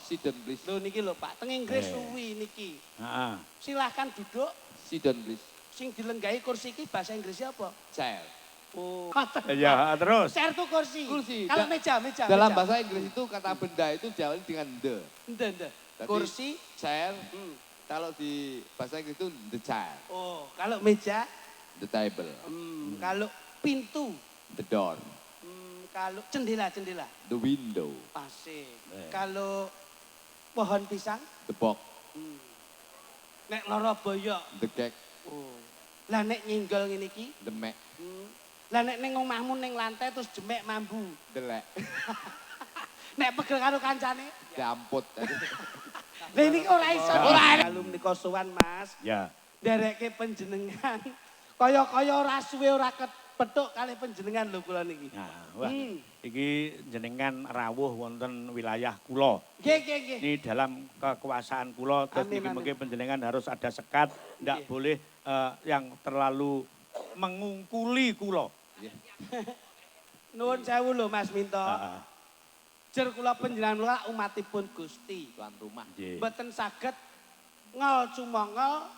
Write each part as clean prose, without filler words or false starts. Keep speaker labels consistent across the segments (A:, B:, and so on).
A: Sit down please.
B: Lho niki lho Pak, teng Inggris suwi niki.
C: Heeh.
B: Silahkan duduk.
A: Sit down please.
B: Sing dilenggahi kursi iki bahasa Inggrisnya apa?
A: Chair.
B: Oh.
C: Ya, terus.
B: Chair tuh kursi.
A: Kursi.
B: Kalau meja.
A: Dalam bahasa Inggris itu kata benda itu diawali dengan the.
B: Ende.
A: Jadi,
B: Kursi.
A: Chair. Kalau di bahasa Inggris itu the chair.
B: Oh, kalau meja.
A: The table.
B: Kalau pintu.
A: The door.
B: Kalau jendela.
A: The window.
B: Asik. Kalau pohon pisang.
A: The box.
B: Nek loro boyok.
A: The cake.
B: Oh. Lah nek nyinggol ngene iki.
A: The mat.
B: Lah nek ning omahmu ning lantai terus jemek mambu.
A: The lek.
B: Nek pegel karo kancane.
A: Damput.
B: Lah ini ora iso. Ora menika sowan Mas.
C: Ya.
B: Nderekke panjenengan. Kaya-kaya ora suwe ora kepethuk kali panjenengan lho kula niki.
C: Nah, wah. Iki jenengan rawuh wonten wilayah kula.
B: Nggih.
C: Ini dalam kekuasaan kula, terus mungkin panjenengan harus ada sekat, ndak boleh yang terlalu mengungkuli kula.
B: Nuwun sewu lho Mas Minto. Jer kula panjenengan kula umatipun Gusti.
A: Tuan rumah.
B: Mboten saged ngol cumongol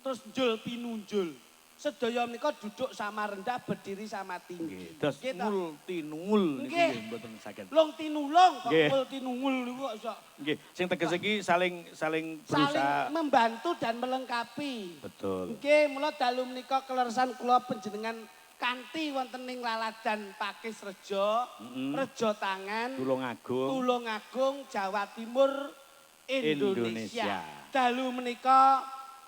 B: terus njul pinunjul. Sedaya menika duduk sama rendah, berdiri sama tinggi.
C: Terus nul tinungul niki mboten saged.
B: Lung tinulung kok mul tinungul niku kok iso.
C: Nggih, sing tegese iki saling berusaha
B: membantu dan melengkapi.
C: Betul.
B: Nggih, mula dalu menika kleresan kula panjenengan kanthi wonten ing Laladan Pakis Rejo, Rejo Tangan, Tulung Agung, Jawa Timur, Indonesia. Dalu menika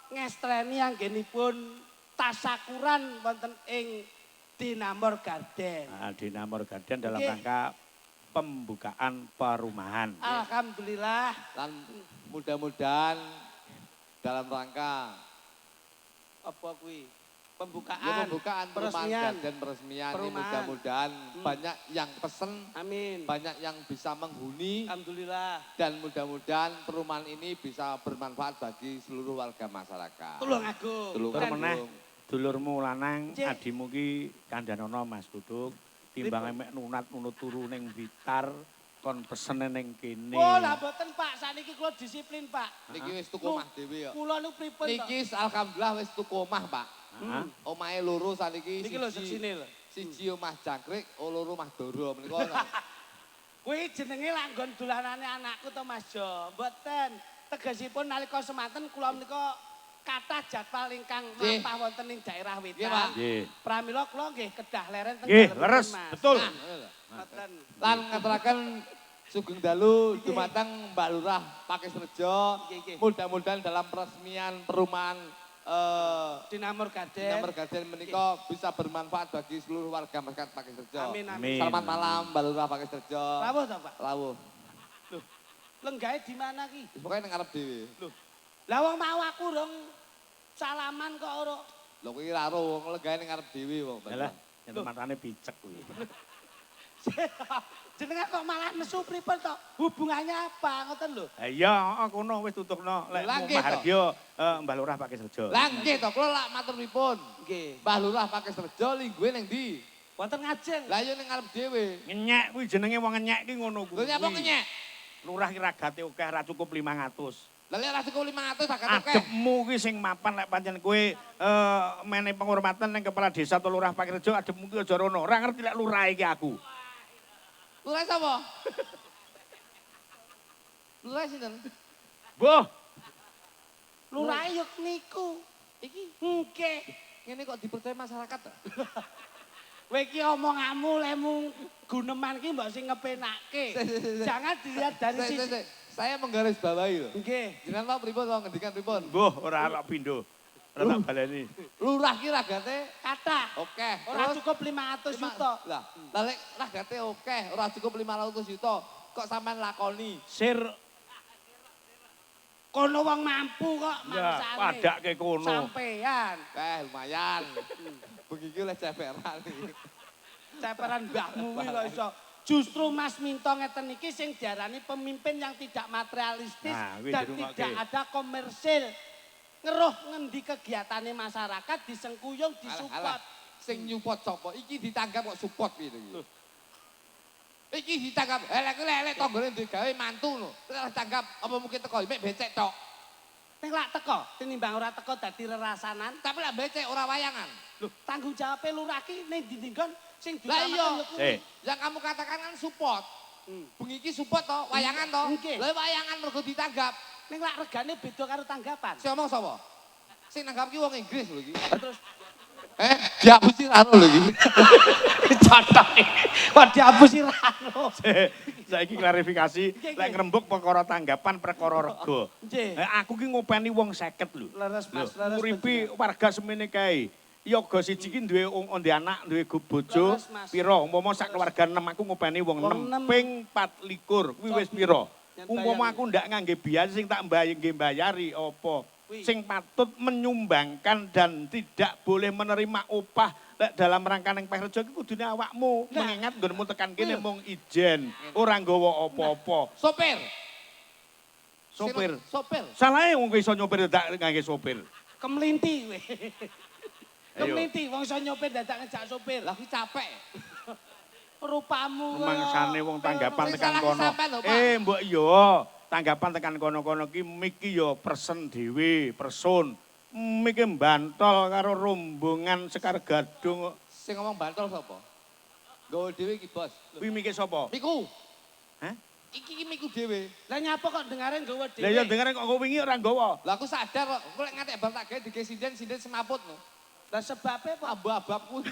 B: ngestreni anggenipun tasakuran wonten ing Dinamor Garden.
C: Dinamor Garden dalam rangka pembukaan perumahan.
B: Alhamdulillah.
A: Dan mudah-mudahan dalam rangka
B: apa kuwi? Pembukaan
A: perumahan dan peresmian ini mudah-mudahan banyak yang pesen,
B: amin.
A: Banyak yang bisa menghuni,
B: alhamdulillah.
A: Dan mudah-mudahan perumahan ini bisa bermanfaat bagi seluruh warga masyarakat.
B: Tulung Agung.
A: Tulung Agung.
C: Dulurmu lanang, adimu ki kandhanono Mas Duduk, timbang mek nunut turu ning Blitar, kon pesene ning kene.
B: Oh, lah mboten Pak, sakniki kula disiplin Pak.
A: Niki wis tuku omah dhewe kok.
B: Kula niku pripun to?
A: Niki alhamdulillah wis tuku omah, Pak. Omahe loro saniki.
B: Niki lho seksine lho.
A: Siji omah jangkrik, loro omah doro menika.
B: Kuwi jenenge langgon dolanane anakku to Mas Jo. Mboten. Tegesipun nalika semanten kula menika kathah jadwal ingkang mampah wonten ing daerah Wetan. Pramila kula nggih kedah leren teng
C: dalem leres, betul.
B: Mboten.
A: Lan ngaturaken sugeng dalu dumateng Mbak Lurah Pakis Rejo. Mudah-mudahan dalam peresmian perumahan
B: Dinamor Garden
A: menika bisa bermanfaat bagi seluruh warga masyarakat Pakis Rejo.
B: Amin amin.
A: Selamat malam Mbak Lurah Pakis Rejo.
B: Rawuh to Pak?
A: Rawuh.
B: Loh. Lenggahe di mana ki?
A: Pokoke ning ngarep dhewe.
B: Loh. Lah wong mau aku dong salaman kok ora.
A: Lho kuwi ra ro wong lenggahe ning ngarep dhewe wong.
C: Lah, yen matane picek kuwi.
B: Jenengan kok malah nesu pripun to? Hubungannya apa ngoten lho?
C: Ha iya, kono wis tutukno lek Mahargya Mbah Lurah Pakis Rejo.
A: Lah nggih to, kula lak matur pripun?
B: Nggih.
A: Mbah Lurah Pakis Rejo lingguhe ning ndi?
B: Wonten Ngajeng.
A: Lah yo ning ngarep dhewe.
C: Ngenyek kuwi jenenge wong ngenyek ki ngono kuwi.
A: Lho nyapa ngenyek?
C: Lurah ki ragate akeh, ra cukup 500.
A: Lah lek ora cukup 500 tak akeh.
C: Adepmu ki sing mapan lek pancen kowe menehi penghormatan ning kepala desa atau Lurah Pakis Rejo, adepmu ki aja rono. Ora ngerti lek lurah iki aku.
A: Lurah sapa? Lurah sinten?
C: Mbah.
B: Lurah yo niku. Iki nggih.
A: Ngene kok dipercaya masyarakat to?
B: Kowe iki omonganmu lemu guneman ki mbok sing ngepenake. Jangan dilihat dari sisi.
A: Saya menggaris bawahi lho.
B: Nggih.
A: Jenengan mau pripun kok ngendikan pripun?
C: Mbah, ora ana pindho. Ora tak baleni.
A: Lurah ki ragate
B: kathah.
A: Oke.
B: Ora cukup 500 juta.
A: Lah, lek ragate oke, ora cukup 500 juta. Kok sampean lakoni?
C: Sir
B: kono wong mampu kok
C: mangsane. Ya, padake kono.
B: Sampean.
A: Lumayan. Begiki oleh ceperan iki.
B: Ceperan mbahmu kuwi kok iso. Justru Mas Minto ngeten iki sing diarani pemimpin yang tidak materialistis dan tidak ada komersil. Ngeruh ngendi kegiatane masyarakat disengkuyung disupport.
A: Sing nyupport sapa? Iki ditanggap kok support piye iki? Iki ditangkap, elek-elek tanggane digawe mantu lho. Terus tangkap apa mungkin teko mek becek tok.
B: Ning lak teko, tinimbang ora teko dadi rerasanan.
A: Tapi lak becek ora wayangan.
B: Loh, tanggung jawabe lurah ki ning ndi nggon sing
A: Lah iya,
B: ditamakan
A: yang kamu katakan kan support. Bengi iki support to, wayangan to. Lah wayangan mergo ditanggap.
B: Ning lak regane beda karo tanggapan.
A: Sing ngomong sapa? Sing nanggap ki wong Inggris lho iki.
B: Terus
A: Dihapusi rano lho iki.
B: cotoke. Kok dihapusi rano.
C: Saiki klarifikasi, lek ngrembug perkara tanggapan perkara rega.
B: Nggih.
C: Aku ki ngopeni wong 50 lho.
B: Leres Mas, leres.
C: Uripi warga semene kae. Yoga siji ki duwe onde anak, duwe bojo,
B: Leres, Mas.
C: pira? Umpama sak keluarga 6 aku ngopeni wong
B: Wong
C: 6
B: 6.
C: ping 24 kuwi wis pira?
B: Yen
C: Umpama
B: bayang.
C: aku ndak ngangge biaya sing tak bayari apa?
B: Wih.
C: Sing patut menyumbangkan dan tidak boleh menerima upah lek dalam rangka ning Pehrejo iki kudune awakmu.
B: Nah.
C: Mengingat nggonmu tekan kene mung ijen, ora nggawa apa-apa.
A: Sopir.
C: Sopir.
A: Sopir.
C: Salahe wong iso nyopir dak ngangge sopir.
B: Kemlinti we.
C: Ayo.
B: Kemlinti wong iso nyopir dadak ngejak sopir.
A: Lah ki capek.
B: Rupamu.
C: Mangsane wong tanggapan
A: Sing
C: tekan
A: salah
C: kono.
A: sampean lho, Pak.
C: Mbok yo, tanggapan tekan kono-kono ki miki yo person dhewe, person. Miki bantol karo rombongan Sekar Gadung.
A: Sing ngomong bantol sapa? Gawe dhewe iki, Bos. Lho,
C: Kuwi miki sapa?
A: Miku.
C: Hah?
A: Iki miku dhewe.
B: Lah nyapa kok dengaren gawe dhewe.
C: Lah ya dengar kok kowe wingi ora nggawa.
A: Lah aku sadar kok, kok lek ngantek bal tak gawe dige sinden semaput lho.
B: Lah sebabe apa?
A: Abab-ababku.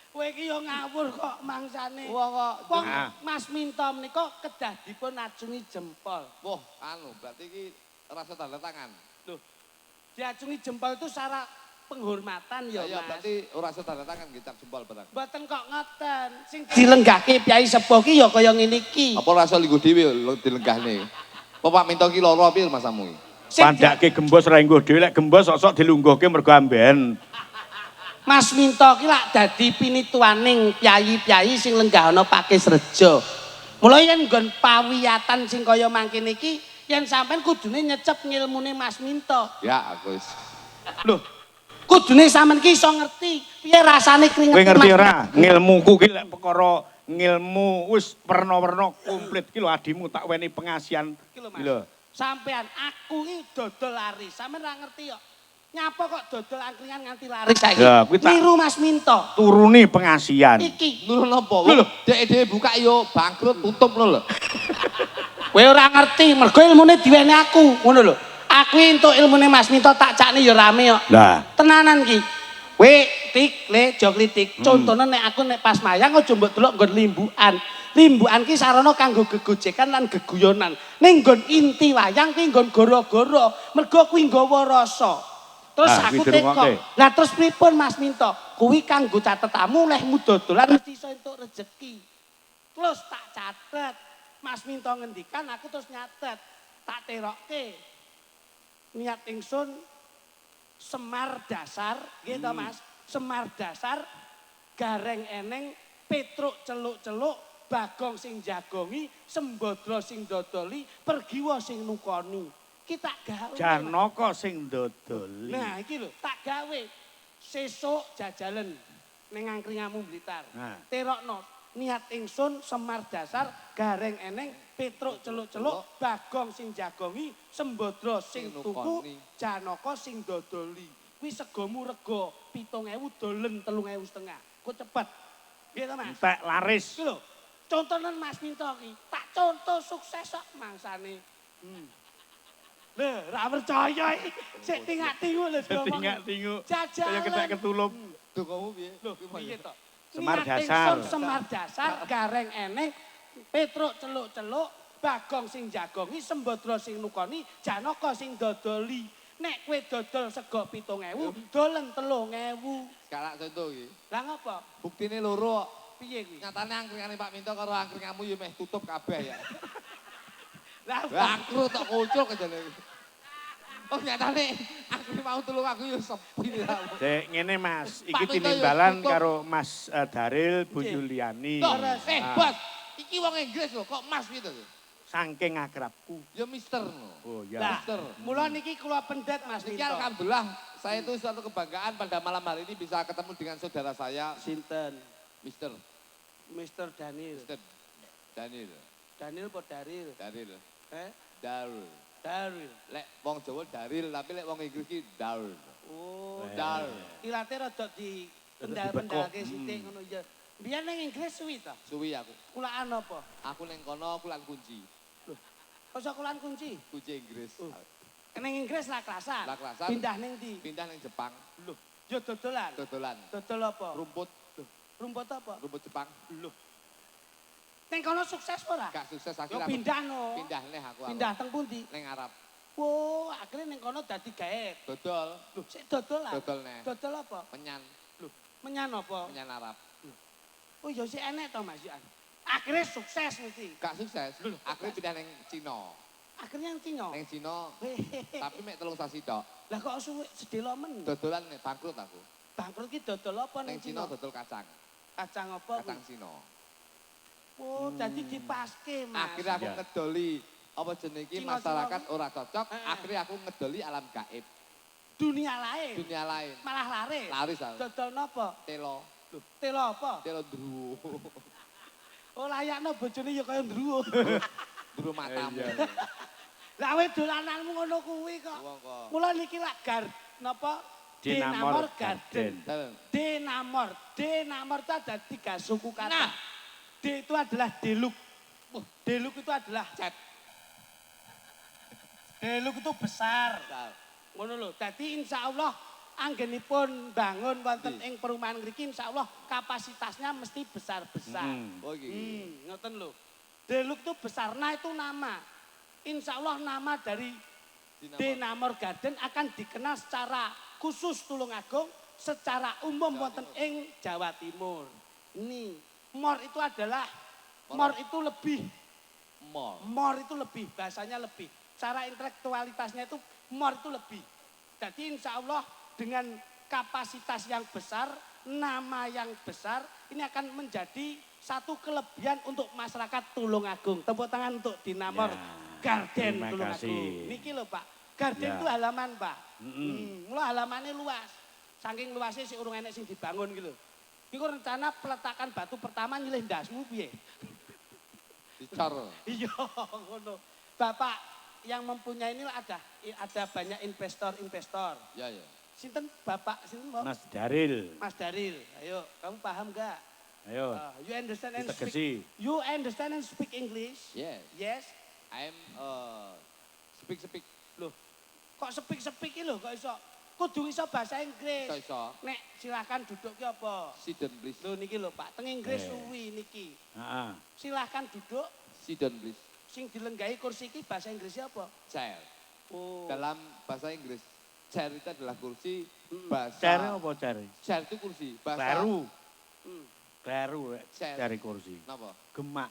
B: Kowe iki yo ngawur kok mangsane.
A: Wah kok.
B: Wong
C: Ah.
B: Mas Minto menika kedah dipun acungi jempol.
A: Wah, anu berarti iki rasa tanda tangan.
B: Loh. Diacungi jempol itu syarat penghormatan ya,
A: Ya
B: Mas.
A: berarti ora rasa tanda tangan gitar jempol barang.
B: Mboten kok ngoten. Sing dilenggahke Kyai Sepuh ki ya kaya ngene iki.
A: Apa rasa linggo dhewe dilenggahne? Apa Pak Minto ki lara piye masamu iki?
C: Pandake gembos ra nggo dhewe lek gembos sok-sok dilungguhke mergo amben.
B: Mas Minto ki lak dadi pinituaning pyayi-pyayi sing lenggahana Pakis Rejo. Mula yen nggon pawiyatan sing kaya mangkene iki, yen sampean kudune nyecep ngilmune Mas Minto.
A: Ya aku wis.
C: Loh,
B: Kudune sampean ki iso ngerti piye rasane keringet.
C: kowe ngerti ora? Ngilmuku ki lek perkara ngilmu wis werna-werna komplit ki lho adimu tak weni pengasihan.
B: Iki lho, Mas.
C: Lho.
B: Sampean aku iki dodol laris. Sampean ora ngerti kok. Nyapa kok dodol angkringan nganti laris saiki?
C: Ya, kuwi tak-
B: Niru Mas Minto.
C: Turuni pengasihan.
B: Iki
A: Nurun apa? Dek dhewe buka yo bangkrut tutup lho.
B: kowe ora ngerti mergo ilmune diweni aku, ngono lho. Aku entuk ilmune Mas Minto tak cakne ya rame kok.
C: Lah,
B: Tenanan ki. Kowe tik le jog litik. Contone nek aku nek pas mayang aja mbok delok nggon limbukan. Limbukan ki sarana kanggo gegojekan lan geguyonan. Ning nggon inti wayang ki nggon goro-goro. Mergo kuwi nggawa rasa. Terus
C: Ah,
B: aku
C: kuwi
B: teko.
C: dirungokke.
B: Lah terus pripun Mas Minto? Kuwi kanggo catetamu lehmu dodolan mesti iso entuk rejeki. Terus tak catet. Mas Minto ngendikan aku terus nyatet. Tak terokke. Niat ingsun Semar dasar, gitu Mas. Semar dasar, gareng eneng, Petruk celuk-celuk, Bagong sing jagongi, Sembadra sing dodoli, Pergiwa sing nukoni. Kita gawe.
C: Janaka sing dodoli.
B: Nah, iki lho, tak gawe. Sesuk jajalen ning angkringamu Blitar.
C: Nah.
B: Terokno niat ingsun Semar dasar, gareng eneng, Petruk celuk-celuk, Bagong sing jagongi, Sembadra sing
A: Sing
B: tuku,
A: nukoni.
B: Janaka sing dodoli. Kuwi segomu rega 7.000 dolen 3.500. Ku cepet. Piye to, Mas?
C: Entek laris.
B: Iki lho. Contonen Mas Minto ki. Tak contoh sukses kok mangsane. Lho, ra percaya iki. Sik tingak-tingu lho diomong.
C: Tingak-tingu.
B: Jajalan.
C: Kaya ketek ketulup.
A: Dukamu piye?
B: Lho, piye to?
C: Semar
B: Niat
C: dasar.
B: ingsun Semar dasar, gareng eneng, Petruk celuk-celuk, Bagong sing jagongi, Sembadra sing nukoni, Janaka sing dodoli. Nek kowe dodol sego 7.000, dolen 3.000.
A: Sekarang contoh iki.
B: Lah ngapa?
A: Buktine loro kok.
B: Piye kuwi?
A: Nyatane angkringane Pak Minto karo angkringanmu yo meh tutup kabeh ya.
B: Lah
A: Bangkrut tok kucul kejane. Oh nyatane angkring mau tulung aku yo sepi lah.
C: Sik ngene Mas, iki
A: Pak Minto
C: tinimbalan
A: tutup.
C: karo Mas Daril Bu
B: Nggih.
C: Yuliani.
A: Loh,
C: Ah,
A: Bos, iki wong Inggris lho, kok Mas gitu.
C: Saking akrabku.
A: Ya Mister no.
C: Oh
B: Lah,
C: ya.
A: Mister.
B: mula niki kula pendet Mas
A: Niki
B: Minto.
A: alhamdulillah saya itu suatu kebanggaan pada malam hari ini bisa ketemu dengan saudara saya
B: Sinten?
A: Mister
B: Mr. Daniel.
A: Mr. Daniel.
B: Daniel apa Daril?
A: Daril.
B: Daril.
A: Daril. Lek wong Jawa Daril, tapi lek wong Inggris ki Daril.
B: Oh,
A: Daril.
B: Ilate rada di pendal-pendalke sithik ngono ya. Biyen ning Inggris suwi ta?
A: Suwi aku.
B: Kulaan apa?
A: Aku ning kono kulaan kunci.
B: Kok kulaan kunci?
A: Kunci Inggris.
B: Ning Inggris lah kelasan.
A: Lah kelasan.
B: Pindah ning ndi?
A: Pindah ning Jepang.
B: Loh, yo dodolan.
A: Dodolan.
B: Dodol apa?
A: Rumput.
B: Rumput apa?
A: Rumput Jepang.
B: Loh. Ning kono sukses ora?
A: Gak sukses
B: Yo
A: akhirnya.
B: pindah no.
A: Pindah neh aku.
B: Pindah teng pundi?
A: Ning Arab.
B: Wo, akhirnya ning kono dadi gaet.
A: Dodol.
B: Loh, sik dodolan.
A: Dodol neh.
B: Dodol apa?
A: Menyan.
B: Loh, menyan apa?
A: Menyan Arab.
B: Oh, ya sik enek to Mas Yan. Akhirnya sukses mesti.
A: Gak sukses. Akhirnya pindah ning Cina.
B: Akhirnya yang Cina.
A: Ning Cina. Tapi mek 3 sasi tok.
B: Lah kok suwe sedelo men.
A: Dodolan nek bangkrut aku.
B: Bangkrut ki dodol apa
A: Ning
B: ning
A: Cina
B: Cina?
A: dodol kacang.
B: Kacang apa?
A: Kacang Cina.
B: Oh, dadi dipaske, Mas.
A: Akhirnya aku ngedoli apa jenenge iki
B: Cina-Cina
A: masyarakat
B: ku.
A: ora cocok. Akhirnya aku ngedoli alam gaib.
B: Dunia lain.
A: Dunia lain.
B: Malah laris.
A: Laris aku.
B: Dodol napa?
A: Telo.
B: Loh, telo apa?
A: Telo druwo.
B: Oh, layakno bojone ya kaya ndruwo.
A: Druwo matamu.
B: Lah kowe dolananmu ngono kuwi kok.
A: Wong kok.
B: Mula niki lak napa?
C: Dinamor
B: Garden.
C: Garden.
B: Dinamor. Dinamor itu ada 3 suku kata.
A: Nah.
B: D itu adalah deluk. Deluk itu adalah
A: Cet.
B: deluk itu besar. Ngono lho. Dadi insyaallah anggenipun bangun wonten ing perumahan mriki insyaallah kapasitasnya mesti besar-besar.
A: Oh iki.
B: Ngoten lho. Deluk itu besar. Nah itu nama. Insyaallah nama dari Dinamor Garden akan dikenal secara khusus Tulungagung, secara umum wonten ing Jawa Timur. Ini mor itu adalah mor itu lebih. Mor itu lebih, bahasanya lebih. Cara intelektualitasnya itu mor itu lebih. Jadi insya Allah dengan kapasitas yang besar, nama yang besar, ini akan menjadi satu kelebihan untuk masyarakat Tulungagung. Tepuk tangan untuk Dinamor Garden
C: terima
B: Tulungagung.
C: kasih.
B: Niki lho Pak, Garden itu halaman Pak. Mula halamannya luas. Saking luasnya sih urung enek sing dibangun gitu. Iku rencana peletakan batu pertama nyilih ndasmu piye?
A: Dicor.
B: Iya, ngono. Bapak yang mempunyai ini ada banyak investor-investor.
A: Ya ya.
B: Sinten Bapak sinten Pak?
C: Mas Daril.
B: Mas Daril. Ayo, kamu paham enggak?
C: Ayo.
B: You understand and speak.
C: Ditegesi.
B: You understand and speak English?
A: Yes.
B: Yes.
A: I'm speak.
B: Loh, kok speak-speak iki lho kok iso? Kudu iso bahasa Inggris.
A: Iso.
B: Nek silakan duduk ki apa?
A: Sit down please.
B: Lho niki lho Pak, teng Inggris suwi niki.
C: Heeh.
B: Silahkan duduk,
A: Sit down please.
B: sing dilenggahi kursi iki bahasa Inggrisnya apa?
A: Chair.
B: Oh.
A: Dalam bahasa Inggris, chair itu adalah kursi. Bahasa
C: Cari apa cari?
A: chair itu kursi. Bahasa
C: Kleru.
B: Hmm.
C: Kleru
A: Chair.
C: cari kursi.
A: Napa?
C: Gemak.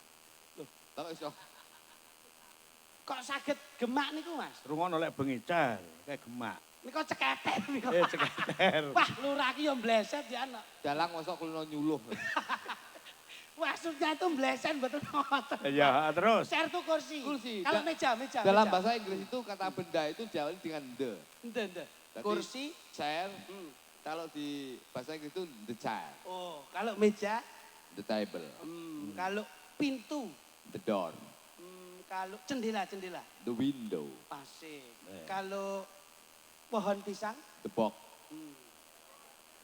A: Kalau iso.
B: Kok saged gemak niku Mas?
C: Rungono lek bengi car kayak gemak.
B: Niku ceketer niku.
C: Ceketer.
B: Wah, lurah ki yo mbleset ya anak.
A: Dalang mosok kulino nyuluh.
B: Maksudnya itu mbleset betul ngoten.
C: Ya, terus.
B: Chair itu kursi.
A: Kursi.
B: Kalau meja.
A: Dalam
B: meja.
A: bahasa Inggris itu kata benda itu diawali dengan the.
B: Ende.
A: Berarti
B: Kursi.
A: chair.
B: Hmm.
A: Kalau di bahasa Inggris itu the chair,
B: Oh, kalau meja,
A: the table,
B: kalau pintu,
A: the door,
B: kalau jendela.
A: the window,
B: Asik. Kalau pohon pisang,
A: the box,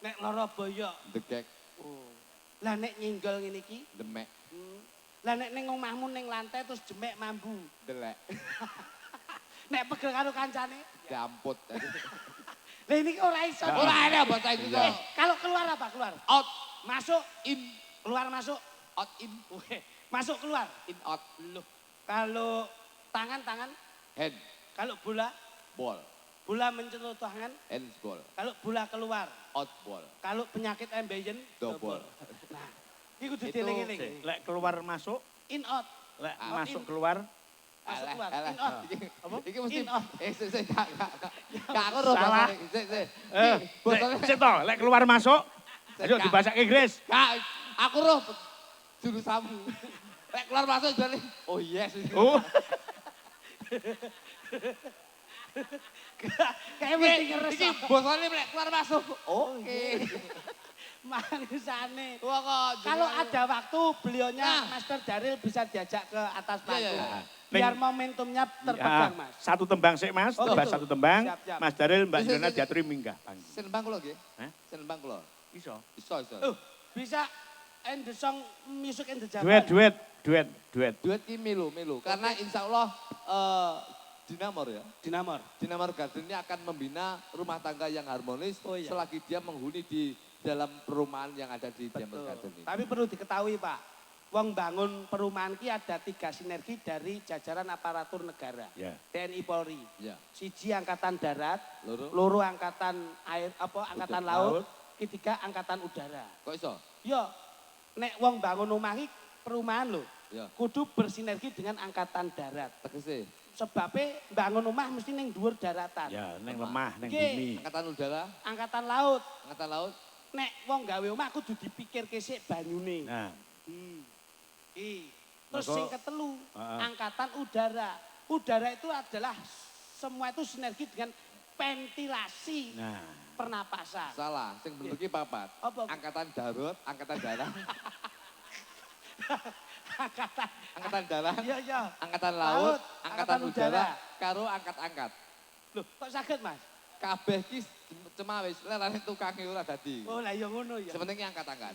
B: nek loro boyok.
A: the cake,
B: Oh. Lah nek nyinggol ngene iki,
A: the mat,
B: lah nek ning omahmu ning lantai terus jemek mambu.
A: the leg,
B: Nek pegel karo kancane.
A: the amput.
B: Lah ini ora iso.
A: Ora ada bahasa Inggris.
B: Kalau keluar apa? Keluar.
A: Out,
B: Masuk,
A: in,
B: keluar masuk.
A: out, in,
B: Masuk keluar.
A: in, out.
B: Loh. Kalau tangan,
A: Hand,
B: kalau bola mencentuh tangan,
A: hands ball,
B: kalau bola keluar.
A: out ball,
B: Kalau penyakit ambeien,
A: double.
B: Nah, itu kudu
A: Itu
B: dieling-eling.
C: Lek keluar masuk,
B: In out,
C: lek
A: Out,
C: masuk
B: in.
C: keluar.
B: masuk
A: Alah,
B: keluar.
A: alah.
B: In out.
A: Apa? Iki mesti
B: In out.
A: sik kak aku ro
C: Salah.
A: bahasa sik.
C: Sik to, lek keluar masuk. Ayo
A: Kak.
C: dibahasa Inggris.
A: Kak, aku roh jurusanmu. Lek keluar masuk jane. Oh yes.
C: Oh,
B: Kayak mesti ngeres.
A: Iki bosone lek keluar masuk. Oke.
B: Manisane.
A: Wah kok.
B: Kalau ada waktu beliaunya Master Daril bisa diajak ke atas panggung.
A: iya.
B: Biar momentumnya terpegang, Mas.
C: Satu tembang sih Mas,
B: Oh,
C: Mbak
B: gitu.
C: satu tembang.
B: Siap.
C: Mas Daril, Mbak
A: Is,
C: Yona
A: is.
C: diaturi minggah panggung.
A: Senembang kula nggih.
C: Hah?
A: Senembang kula.
C: Iso.
A: Iso.
B: Bisa end the song music in the Japan.
C: Duet.
A: Duet ki melu. Karena insya Allah Dinamor ya. Dinamor Garden ini akan membina rumah tangga yang harmonis selagi dia menghuni di dalam perumahan yang ada di Dinamor Garden ini.
B: Tapi perlu diketahui Pak, wong bangun perumahan ki ada 3 sinergi dari jajaran aparatur negara.
C: Ya.
B: TNI Polri.
A: Ya.
B: Siji angkatan darat,
A: Loro.
B: loro angkatan air angkatan laut, ketiga angkatan udara.
A: Kok iso?
B: Yo, nek wong bangun omah iki perumahan lho.
A: Ya.
B: Kudu bersinergi dengan angkatan darat.
A: Tegese.
B: Sebabnya bangun omah mesti ning dhuwur daratan.
C: Ya, neng lemah, neng
B: Oke.
C: bumi.
A: Angkatan udara,
B: Angkatan laut.
A: angkatan laut.
B: Nek wong gawe omah kudu dipikir kesik banyune.
C: Nah,
B: Terus
C: Maka-
B: sing ketelu,
C: Heeh.
B: angkatan udara. Udara itu adalah semua itu sinergi dengan ventilasi
C: nah.
B: pernapasan.
A: Salah, sing bener ki papat.
B: Apa?
A: Angkatan darat, angkatan darat,
B: Angkatan.
A: angkatan darat,
B: Iya.
A: angkatan
B: Laut,
A: laut, angkatan
B: angkatan
A: udara,
B: udara.
A: karo angkat-angkat.
B: Loh, kok sakit Mas?
A: Kabeh ki cuma wis lerane tukange ora dadi.
B: Oh, lah ya ngono ya.
A: Sepenting ki angkat-angkat.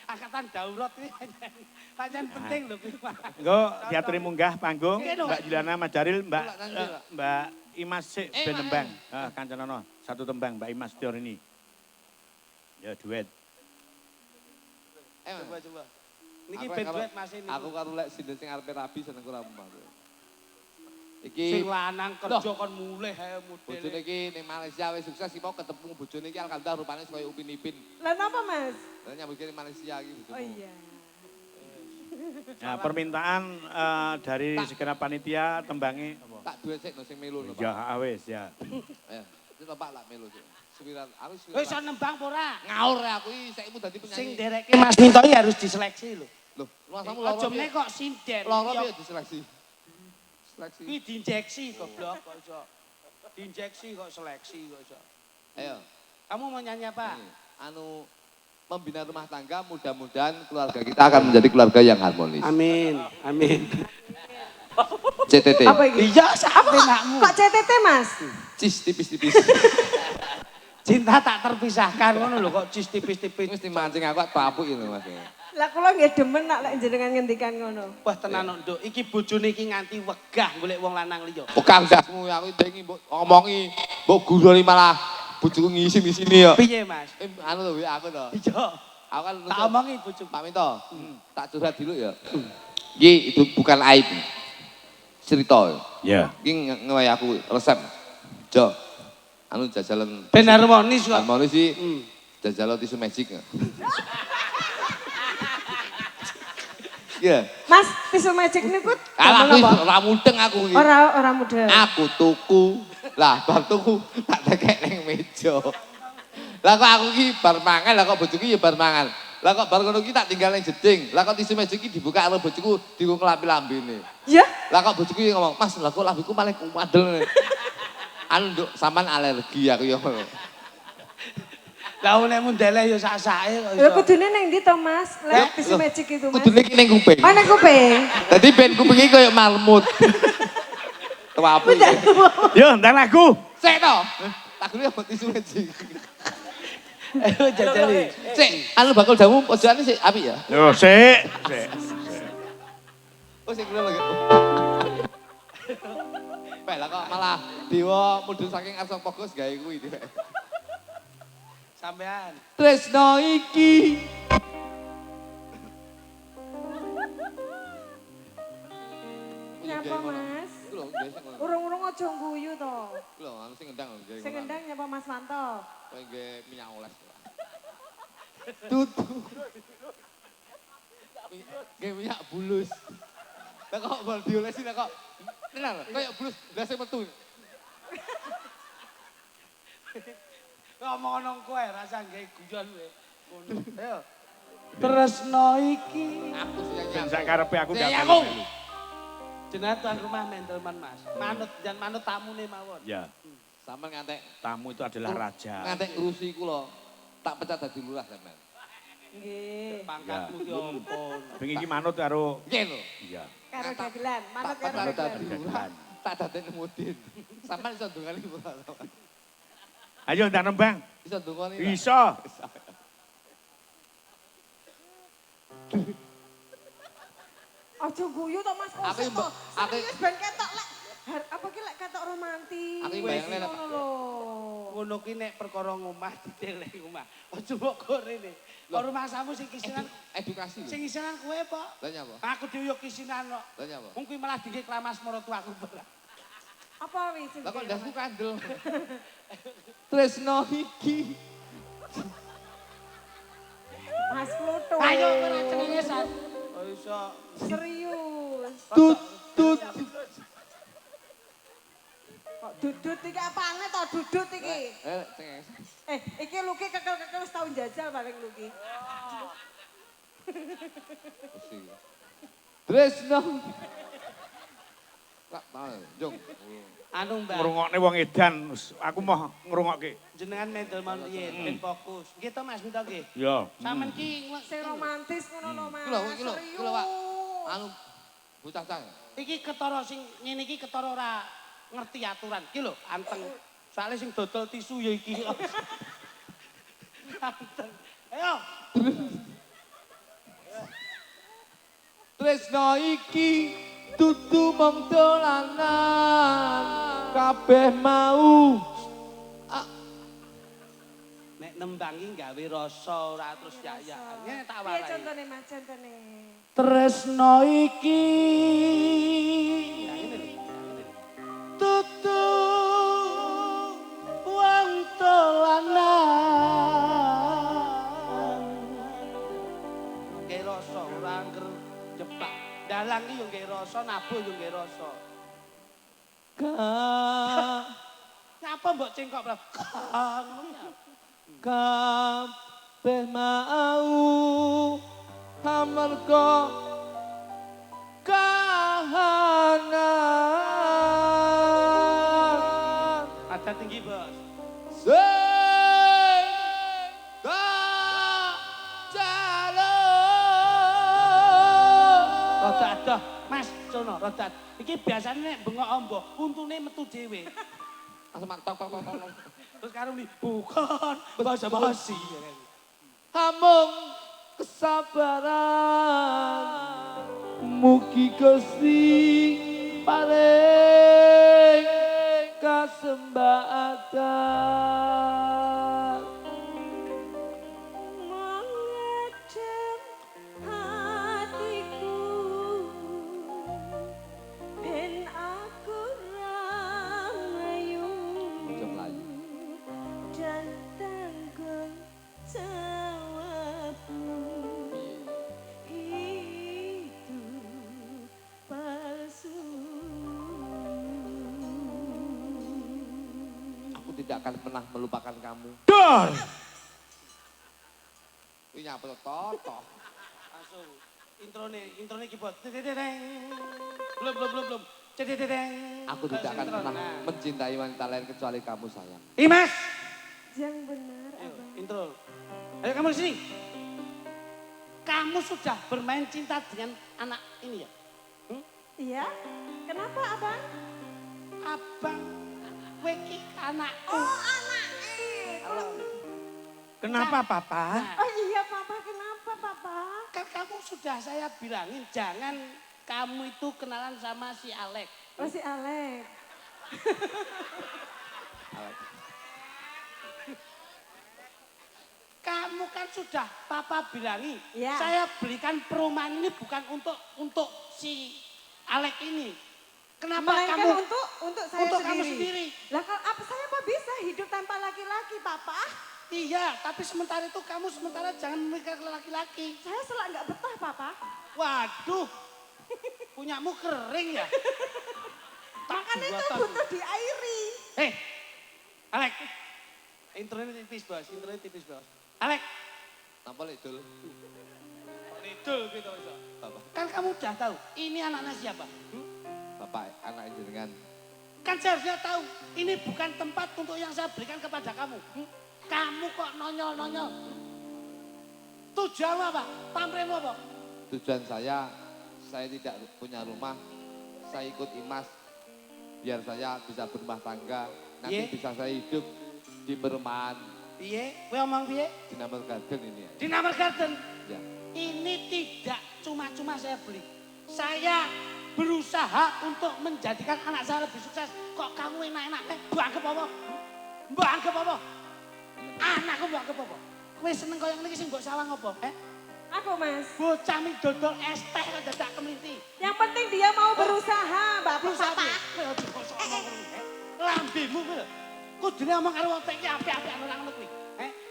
B: Angkatan darurat ini pancen penting lho kuwi. Mas.
C: Engko diaturi munggah panggung,
B: Oke, dong.
C: Mbak Juliana Mas Daril, Mbak
A: Tulak nang sini,
C: Mbak Imas sik ben
A: Mas.
C: tembang. Kancanono, satu tembang Mbak Imas Tior ini. Ya duet.
B: Coba. Niki
A: Aku
B: ben
A: karo-
B: duet Mas ini.
A: Aku karo lek sinden sing arepe rabi seneng ora mbah.
B: Sing
A: Iki
B: lanang kerja kon mulih ae
A: bojone
B: modele.
A: iki ning Malaysia wis sukses iki mau ketemu bojone iki alhamdulillah rupane kaya Upin Ipin.
D: Lah napa Mas?
A: Lah nyambut kene Malaysia iki
D: Oh
A: bojomu.
D: iya.
C: Nah, permintaan dari segenap panitia tembangi
A: Tak duwe sik no sing melu no,
C: ya
A: Pak.
C: wis ya.
A: Ayo, itu Pak lak melu sik. Suwiran, aku
B: Wis
A: suwiran.
B: iso nembang apa ora?
A: Ngaur ya aku iki saiki dadi
B: Sing
A: penyanyi.
B: dereke Mas Minto iki harus diseleksi lho.
A: Loh, luasamu loro.
B: Aja meneh kok sinden.
A: Loro
B: Ya,
A: piye diseleksi? Seleksi.
B: Kuwi diinjeksi goblok kok iso. Diinjeksi kok seleksi kok iso.
A: Ayo.
B: Kamu mau nyanyi apa?
A: Ini, anu membina rumah tangga mudah-mudahan keluarga kita akan menjadi keluarga yang harmonis.
B: Amin.
A: CTT.
D: Apa ini?
B: Iya, sampe nakmu.
D: Kok CTT Mas?
A: Cis tipis-tipis.
B: Cinta tak terpisahkan ngono lho kok cis tipis-tipis.
A: Mesti mancing aku apuk ini Mas.
D: Lah kula nggih demen nak lek jenengan ngendikan ngono.
B: Wah tenan Nduk, iki bojone iki nganti wegah golek wong lanang liya.
A: Oh Kang dasmu aku ndengi mbok ngomongi, mbok guroni malah bojoku ngisi-ngisini ya.
B: Piye Mas?
A: Anu lho aku to.
B: Iya.
A: Aku kan
B: Tak omongi bojoku.
A: Pak Minto, tak curhat dulu ya. Iki itu bukan aib. Cerita.
C: Ya.
A: Iki ngewe aku resep. Jo. Anu jajalan
B: Ben harmonis kok.
A: harmonis sih. Jajalan tisu magic. Iya.
D: Mas, tisu magic niku
A: Alah
D: damel
A: aku
D: apa?
A: ora mudeng aku iki.
D: Ora muda.
A: Aku tuku. Lah bar tuku tak tekek ning meja. Lah kok aku iki bar mangan, lah kok bojoku ya bar mangan. Lah kok bar ngono iki tak tinggal ning jeding. Lah kok tisu magic iki dibuka karo bojoku dienggo nglapi lambene.
D: Ya,
A: Lah kok bojoku iki ngomong, "Mas, lah kok lambiku malah kumadel." Anu nduk sampean alergi aku ya.
B: Lah nek mundele ya sak-sake kok
D: lha
B: iso.
D: kudune ning ndi to Mas? Lek tisu magic itu Mas.
A: Kudune iki ning kuping.
D: Oh ning kuping.
A: Dadi ben kuping iki koyo marmut. Tuapu.
C: Yo, ndang lagu.
A: Sik to. Lagune apa tisu magic.
B: Ayo jajali.
A: Sik, anu bakul jamu pojokane sik apik ya.
C: Yo, sik.
A: Oh sik kula lagi. Pak lah kok malah dewa mudhun saking asal pogos gawe kuwi.
B: Sampean.
A: Tresno iki.
D: Nyapa Mas?
A: Iku lho, nggih sing ngono.
D: Urung-urung aja guyu to.
A: Iku lho, anu sing ngendang lho, nggih.
D: Sing ngendang nyapa Mas Wanto.
A: Kowe nggih minyak oles. Tutu. Nggih minyak bulus. Lah kok bal diolesi lah kok. Tenan lho, koyo bulus ndase metu.
B: Ngomong nang kowe rasa gawe guyon kowe. Ngono. Ayo. Tresno iki.
A: Aku sing nyanyi.
C: Ben sak karepe aku
A: Sing
C: gak
A: aku.
C: melu.
B: Jenengan tuan rumah Mendelman Mas. Manut jan manut tamune mawon.
C: Ya,
A: Sampeyan ngantek
C: tamu itu adalah raja.
A: ngantek ngurusi kula. tak pecat dadi lurah sampean.
D: Nggih.
B: Pangkatmu ki opo?
C: Bengi iki manut karo
A: Nggih lho.
C: iya.
D: Karo dagelan, manut karo
A: Manut
D: dagelan.
A: dadi lurah. Tak dadekne mudin. Sampeyan iso ndongani ora?
C: Ayo ndak nembang.
A: Iso ndongani.
C: Bisa.
D: Aja guyu to Mas
A: Aku
D: Kosek
A: mbak-
D: to.
A: aku-
D: Serius ben ketok lek apa ki lek ketok romantis.
A: Aku mbayangnya lek-
D: ngono lho.
B: Ngono ki nek perkara ngomah diteleh omah. Aja mbok kok rene. Kok rumah samu sing kisinan
A: Edukasi lho.
B: sing kisinan kowe apa?
A: Lah nyapa?
B: Aku dhewe yo kisinan kok.
A: Lah nyapa?
B: Wong kuwi malah dingge kramas maratuaku barang.
D: Apa wis sing
A: Lah kok
D: dikira,
A: ndasku
D: Mas?
A: kandel. Tresno iki.
D: Mas Pluto.
B: Ayo ora cengengesan. Oh iso.
D: Serius.
A: Tut tut.
D: Kok dudut iki apane to dudut iki?
A: Cenges.
D: Iki Luki kekel-kekel wis tau njajal paling Luki.
A: Tresno. Kak mau, Jung.
B: Anu Mbak,
C: Ngrungokne wong edan, aku mau ngrungokke.
B: jenengan medel mon riyen ben fokus. Nggih to Mas minta nggih.
C: Ya.
B: Sampeyan ki
D: Sing romantis ngono lho Mas.
A: Iki lho, Pak. Anu bocah cah.
B: iki ketara sing ngene iki ketara ora ngerti aturan. Iki lho anteng. Soale sing dodol tisu ya iki. Anteng. Ayo.
A: Tresno iki dudu mung dolanan. Kabeh mau
B: Nek nembangi gawe rasa ora terus ya-ya. Ngene tak
D: Piye
B: warai.
D: contone Mas contone?
B: Tresno iki ya ngene lho. Tutu wong dolanan. Nggih rasa ora angger jebak. Dalang iki yo nggih rasa, nabuh yo nggih rasa. Nyapa mbok cengkok, Bro?
A: kabeh mau amarga kahanan
B: Ada tinggi, Bos.
A: sing tak jaluk.
B: Rada adoh, Mas, sono rada. Iki biasane nek bengok ombo, untune metu dhewe.
A: Langsung mak tok tok tok tok.
B: Terus karo muni, bukan bahasa basi.
A: Amung kesabaran mugi Gusti paring kasembatan.
D: Mengecem hatiku ben aku rayu
A: Ojo mlayu.
D: dan tanggung jawabmu itu palsu.
A: Aku tidak akan pernah melupakan kamu.
C: Dor.
A: Ini nyapa toto.
B: Langsung introne iki buat. Belum. Cededeng.
A: Aku tidak akan
B: Intro.
A: pernah
B: Nah.
A: mencintai wanita lain kecuali kamu sayang.
B: Mas.
D: Yang benar,
B: Ayo,
D: Abang.
B: intro. Ayo kamu sini. Kamu sudah bermain cinta dengan anak ini ya?
D: Iya? Kenapa, Abang?
B: Abang, kowe iki anakku.
D: Oh, anaknya.
C: Kenapa Papa?
B: Nah,
D: Oh iya, Papa. Kenapa, Papa?
B: kan kamu sudah saya bilangin jangan kamu itu kenalan sama si Alex.
D: Oh, si Alex.
B: Kamu kan sudah papa bilangi,
D: Ya.
B: saya belikan perumahan ini bukan untuk si Alex ini. Kenapa
D: Melainkan
B: kamu
D: untuk saya
B: untuk
D: sendiri.
B: kamu sendiri?
D: Lah, kalau apa saya apa bisa hidup tanpa laki-laki, Papa?
B: Iya, tapi sementara itu kamu sementara jangan memikir ke laki-laki.
D: Saya selak nggak betah, Papa.
B: Waduh, punyamu kering ya?
D: Makanya itu
B: buatan.
D: butuh diairi.
B: Hei, Alex, intronya tipis bos, intronya tipis bos. Alex,
A: Nampak lek dul.
B: Ridul gitu bisa.
A: Bapak,
B: Kan kamu udah tahu, ini anaknya siapa?
A: bapak anak jenengan.
B: Kan seharusnya tahu, ini bukan tempat untuk yang saya berikan kepada kamu. Kamu kok nonyol-nonyol? Tujuanmu apa? Pamrihmu apa?
A: Tujuan saya tidak punya rumah, saya ikut Imas biar saya bisa berumah tangga, nanti bisa saya hidup di perumahan.
B: Piye? Kowe omong piye?
A: Dinamar Garden ini ya.
B: Dinamar Garden?
A: Ya.
B: Ini tidak cuma-cuma saya beli. Saya berusaha untuk menjadikan anak saya lebih sukses. Kok kamu enak-enak? Mbak anggap apa? Mbak anggap apa? Anakku mbak anggap apa? Kowe seneng kaya ngene iki sing mbok sawang apa?
D: Aku, Mas.
B: Bocah ming dodol es teh kok dadak kemliti.
D: Yang penting dia mau berusaha,
B: Berusaha
D: Bapak.
B: kowe aja kok ngomong ngono. Lambemu kowe lho. Kudune omong karo wong tek iki apik-apik ora ngono kuwi.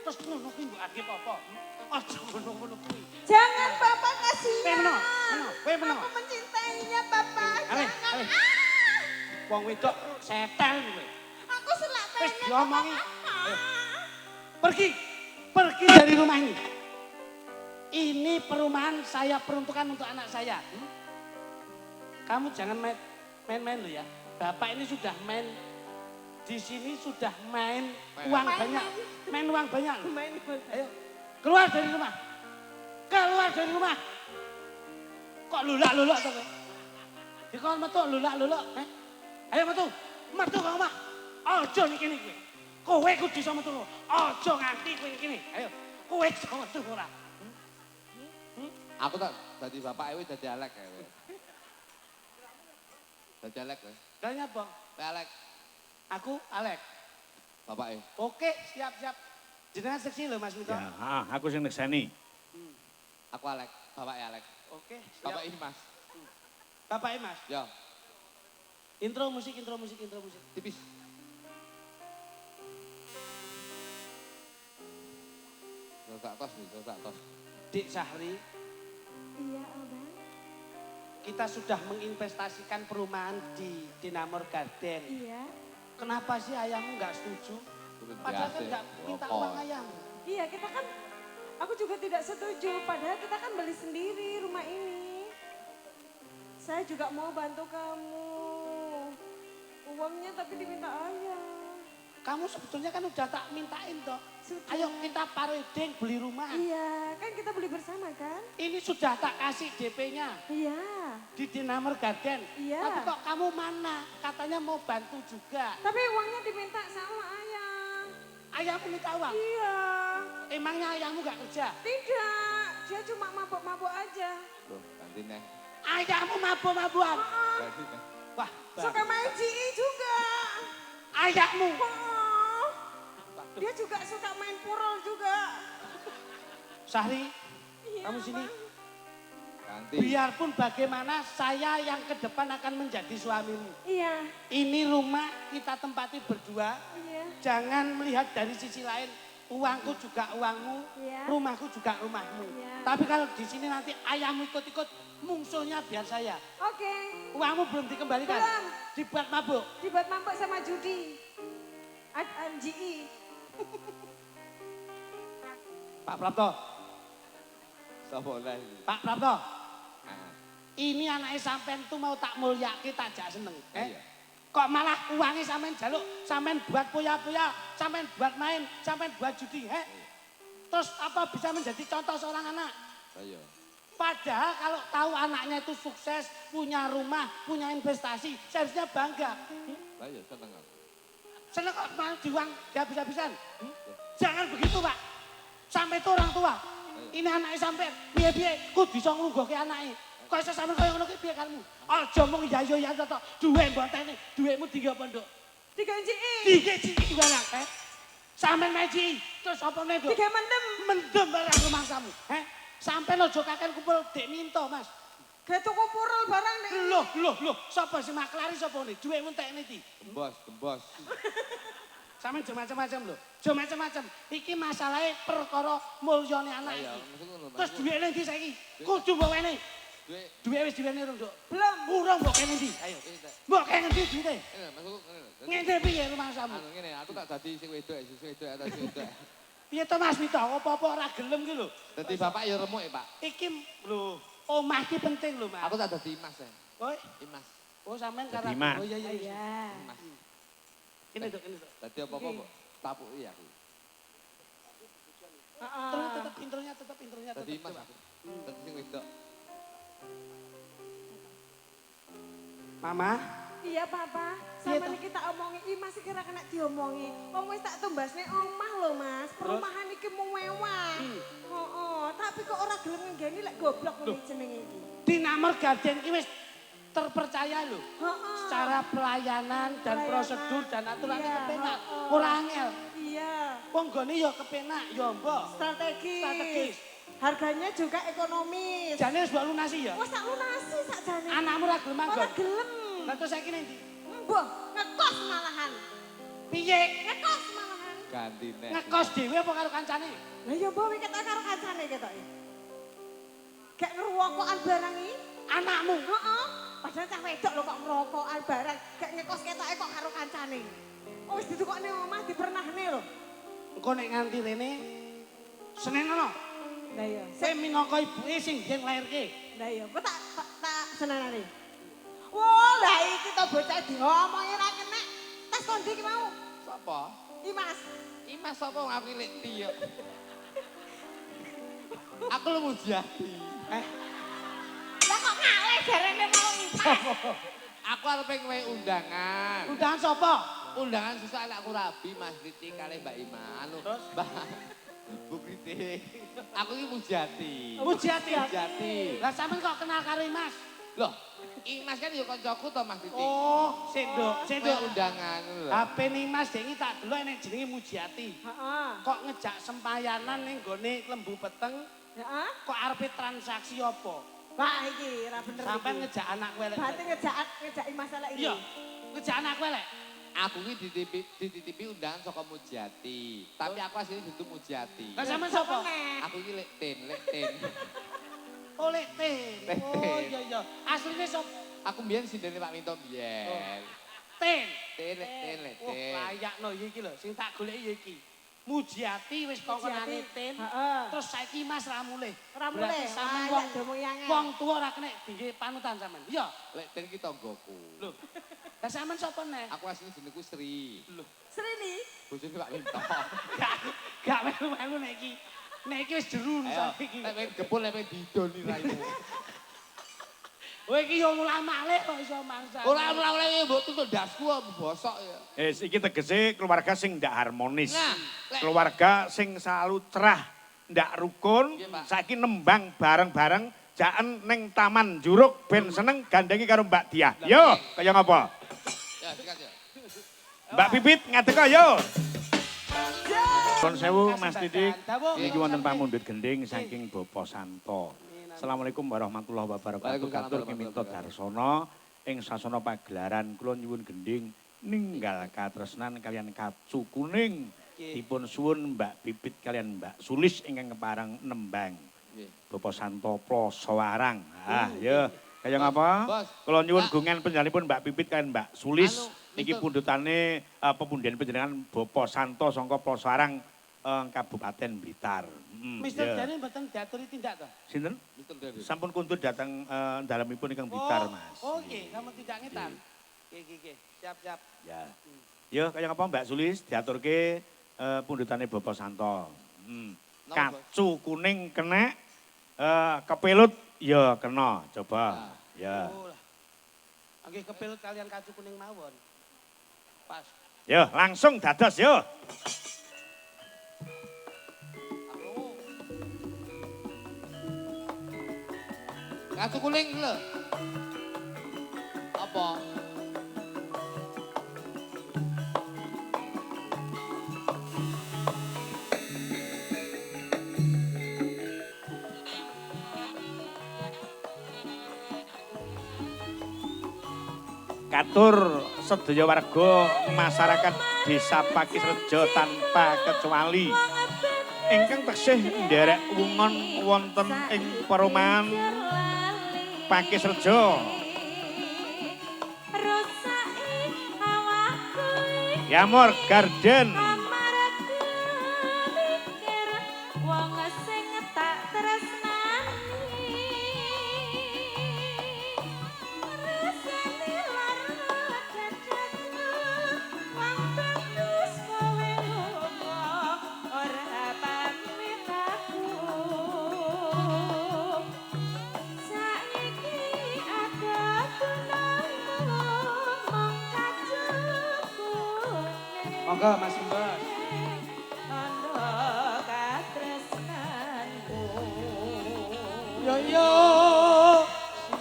B: Terus ngono kuwi mbok anggap apa? Aja ngono-ngono kuwi.
D: Jangan, Bapak, kasihan.
B: Kowe meneng.
D: Aku mencintainya, Bapak.
B: Ale.
D: Jangan.
B: Wong wedok setel kowe.
D: Aku selak
B: Wis
D: pengen.
B: diomongi.
D: Bapak.
B: Pergi dari rumah ini. Ini perumahan saya peruntukan untuk anak saya. Kamu jangan main-main lo ya. Bapak ini sudah main di sini sudah main uang banyak. Main uang banyak. Ayo keluar dari rumah. Keluar dari rumah. Kok lulak-lulak tuh kowe? Di kon metu lulak-lulak, Ayo metu. Metu ke rumah. Ojo niki kowe. Kowe kudu iso metu. Ojo nganti kowe kene. Ayo. Kowe iso metu ora?
A: Aku tak dadi bapak ewe dadi elek ewe. Dadi elek kowe.
B: Ganya bang.
A: Elek
B: Aku Alek.
A: bapak ewe.
B: Oke, siap-siap. Jenengan seksi lho Mas Mito.
C: Ya, aku sing nekseni.
A: Aku elek, bapak elek.
B: Oke, siap.
A: Bapak ini Mas.
B: Bapak Mas.
A: Ya,
B: Intro musik.
A: tipis. Gak tos nih, gak tos.
B: Dik Sahri,
D: Iya, Abang.
B: kita sudah menginvestasikan perumahan di Dinamor Garden.
D: Iya.
B: Kenapa sih ayahmu nggak setuju? Padahal kan nggak minta uang ayahmu.
D: Iya, kita kan, aku juga tidak setuju. Padahal kita kan beli sendiri rumah ini. Saya juga mau bantu kamu. Uangnya tapi diminta ayah.
B: Kamu sebetulnya kan udah tak mintain toh.
D: Sudah.
B: Ayo kita paredeng beli rumah.
D: Iya, kan kita beli bersama kan?
B: Ini sudah tak kasih DP-nya
D: Iya.
B: di Dinamor Garden.
D: Iya.
B: Tapi kok kamu mana? Katanya mau bantu juga.
D: Tapi uangnya diminta sama ayah.
B: Ayahmu minta uang.
D: Iya.
B: Emangnya ayahmu gak kerja?
D: Tidak, dia cuma mabuk-mabuk aja.
A: Tuh, ganti neng.
B: Ayahmu mabuk-mabukan.
A: Ganti neng.
B: Wah,
D: Suka main GI juga.
B: ayahmu.
D: Oh, dia juga suka main purol juga.
B: Sahri,
D: Iya,
B: kamu sini.
D: Bang.
A: Ganti.
B: Biarpun bagaimana saya yang ke depan akan menjadi suamimu.
D: Iya,
B: Ini rumah kita tempati berdua.
D: iya.
B: Jangan melihat dari sisi lain. Uangku juga uangmu,
D: Iya.
B: rumahku juga rumahmu.
D: Iya.
B: Tapi kalau di sini nanti ayahmu ikut-ikut, mungsulnya biar saya.
D: Oke,
B: Uangmu belum dikembalikan.
D: Belum.
B: Dibuat mabuk.
D: dibuat mabuk sama judi. GI.
B: Pak Prapto,
A: Sapa oleh.
B: Pak Prapto.
A: Nah,
B: Ini anaknya sampean tuh mau tak mulyake tak jak seneng.
A: iya.
B: Kok malah uangnya sampean jaluk, sampean buat poya-poya, sampean buat main, sampean buat judi. Terus apa bisa menjadi contoh seorang anak?
A: Ayo.
B: Padahal kalau tahu anaknya itu sukses, punya rumah, punya investasi, seharusnya bangga.
A: Ayo seneng aku.
B: Seneng kok malah diuang habis-habisan. Jangan begitu Pak. Sampai itu orang tua. Ini anaknya sampean, piye-piye, kudu iso nglungguhke anake. Kok iso sampean koyo ngono ki piye kamu? Aja mung iya yo ya tok. Duwe mbotene, duwemu dienggo pondok.
D: 3 GI.
B: Tiga ciki barang, Sampean meji, terus apa nih,
D: 3 mendem.
B: mendem barang rumah kamu, Sampai lo kaken kumpul dek minto, Mas.
D: Gak tuku purol barang nih.
B: Loh, sapa sing maklari sapa nih? Duwemu entekne iki.
A: Gembos.
B: Sampeyan aja macam-macam lho. Aja macam-macam. Iki masalahe perkara mulyane anak
A: Ayo,
B: iki.
A: maksudku ngono.
B: Terus duwene ndi saiki? Kudu mbok wene.
A: Duit.
B: Duwe wis diwene rung, Duk.
D: Belum.
B: Urung mbok kene ndi? Ayo. Mbok kene ndi duwite?
A: Maksudku ngene.
B: Ngene piye rumah kamu?
A: Anu ngene, aku tak dadi sing wedok, sing wedok atau sing wedok.
B: Piye to Mas Mito? Apa-apa ora gelem ki lho.
A: Dadi bapak ya remuk ya, Pak.
B: Iki lho, omah ki penting lho, Mas.
A: Aku tak dadi Imas ya.
B: Oi,
A: Imas.
B: oh sampean
C: Jadi
B: karena
C: Mas.
B: oh iya.
D: Iya.
A: Imas.
B: Ini Duk.
A: Dadi apa-apa kok tapuk iya aku.
B: Intronya tetap.
A: Tadi Mas, tadi sing wedok.
B: Mama.
D: Iya papa, sama nih kita omongin, ih masih kira kena diomongi. Wong wis tak tumbasne omah lho mas, perumahan iki mau mewah. Tapi kok ora gelem nggeni lek goblok ngene jenenge iki.
B: Dinamor Garden iki wis terpercaya lho. Secara pelayanan dan prosedur dan aturannya kepenak. Ora angel.
D: Iya.
B: Wong gone ya kepenak, ya mbok.
D: Strategis. Harganya juga ekonomis.
B: Jane wis mbok lunasi ya?
D: Wis tak lunasi sakjane.
B: Anakmu ra gelem manggon.
D: Ora gelem.
B: Lah terus saiki ndi?
D: Mbah, ngekos malahan.
B: Piye?
D: Ngekos malahan.
A: Ganti nek.
B: Ngekos dhewe apa karo kancane?
D: Lah ya mbah iki karo kancane ketoke. Gak ngerokokan barang iki.
B: Anakmu?
D: Heeh. Padahal cah wedok lho kok ngerokokan barang. Gak ngekos ketoke kok karo kancane. Oh wis ditukokne omah dipernahne lho.
B: Engko nek nganti rene Senin ono.
D: Lah iya.
B: Saya minangka ibuke sing biyen lairke.
D: Lah iya, kok tak senenane. Wah, lah iki to bocah diomongi ra kenek. Tas kondi ki mau.
A: Sapa?
D: Imas.
A: Imas sapa aku lek tiyo. Aku lu Mujiati.
D: Lah kok ngalih jarene mau Imas.
A: Aku arep kowe undangan.
B: Undangan sapa?
A: Undangan susah anakku Rabi Mas Kritik kali Mbak Ima. Anu, Mbak Bu Kritik. Aku iki Mujiati.
B: Mujiati. Lah sampean kok kenal karo Imas?
A: Loh, Imas kan ya kancaku to Mas Kritik.
B: Oh, sendok.
A: Kowe undangan ngono lho.
B: HP Imas dengi tak delok nek jenenge Mujiati.
D: Heeh.
B: Kok ngejak sempayanan ning gone Lembu Peteng?
D: Heeh.
B: Kok arepe transaksi apa?
D: Wah iki ora bener.
B: Sampean ngejak anak kowe lek.
D: Berarti ngejaki masalah ini.
B: Iya. Ngejak anak kowe lek.
A: Aku iki dititipi undangan saka Mujiati. Tapi aku asline dudu Mujiati.
B: Lah sampean sapa?
A: Aku iki lek ten.
B: Oh, lek Ten. Oh, iya. Asline sapa?
A: Aku mbiyen sindene Pak Minto mbiyen.
B: Ten.
A: Lek
B: Oh,
A: ten.
B: layakno iki lho, sing tak goleki ya iki. Mujiati wis kongkonane Ten.
D: Heeh.
B: Terus saiki Mas ra mulih.
D: Ora mulih.
B: Berarti sampean
D: Ah,
B: wong
D: ya domo yangan.
B: wong tuwa ora kena dingge panutan sampean. Iya.
A: Lek ten ki tanggoku.
B: Lho. Lah sampean sapa neh?
A: Aku asline jenengku Sri.
B: Lho.
D: Srini.
A: Bojone Pak Minto.
B: Gak melu-melu nek iki. Nek iki wis jeru
A: Ayo,
B: saiki.
A: lek pengen gepul lek pengen didoni raimu.
B: Kowe iki yo mulai malih kok iso mangsa.
A: Ora mbok tutuk dasku bosok ya.
C: Iki tegese keluarga sing ndak harmonis.
A: Nah,
C: Keluarga sing selalu cerah, ndak rukun,
A: Nggih, Pak.
C: saiki nembang bareng-bareng jaen ning Taman Juruk ben seneng gandengi karo Mbak Diah. Yo, kaya ngapa?
A: Ya, sikat ya.
C: Mbak Pipit ngadeg yo. Nuwun sewu Mas Didik. Niki wonten pamundhut gending saking Bapak Santo. Assalamualaikum warahmatullahi wabarakatuh. Katur Kiminto Darsono ing sasana pagelaran kula nyuwun gending ninggal katresnan kalian kacu kuning. Dipun suwun Mbak Pipit kalian Mbak Sulis ingkang kepareng nembang. Bapak Santo Ploso Warang. Ah, ya. Kaya ngapa? Kula nyuwun gungan panjenenganipun Mbak Pipit kalian Mbak Sulis. Niki pundhutane pepundhen panjenengan Bapak Santo sangka Ploso Warang Kabupaten Blitar.
B: Mister Dani mboten diaturi tindak to?
C: Sinten?
A: Mister Dani.
C: Sampun kuntur datang dalemipun ingkang Blitar, Mas.
B: Oh, nggih, sampun tindak ngetan. Nggih. Siap.
C: Ya. Yo kaya ngapa Mbak Sulis diaturke pundhutane Bapak Santo. Kacu kuning kena kepelut ya kena. Coba. Ya.
B: Oh lah. Nggih kepelut kalian kacu kuning mawon. Pas.
C: Yo langsung dados yo.
A: Kartu kuning lho. Apa?
C: Katur sedaya warga masyarakat Desa Pakisrejo tanpa kecuali ingkang taksih nderek wungon wonten ing perumahan Pakisrejo. Yamor Garden.
B: Monggo Mas Mbos.
D: Tanda katresnanku.
B: Yo yo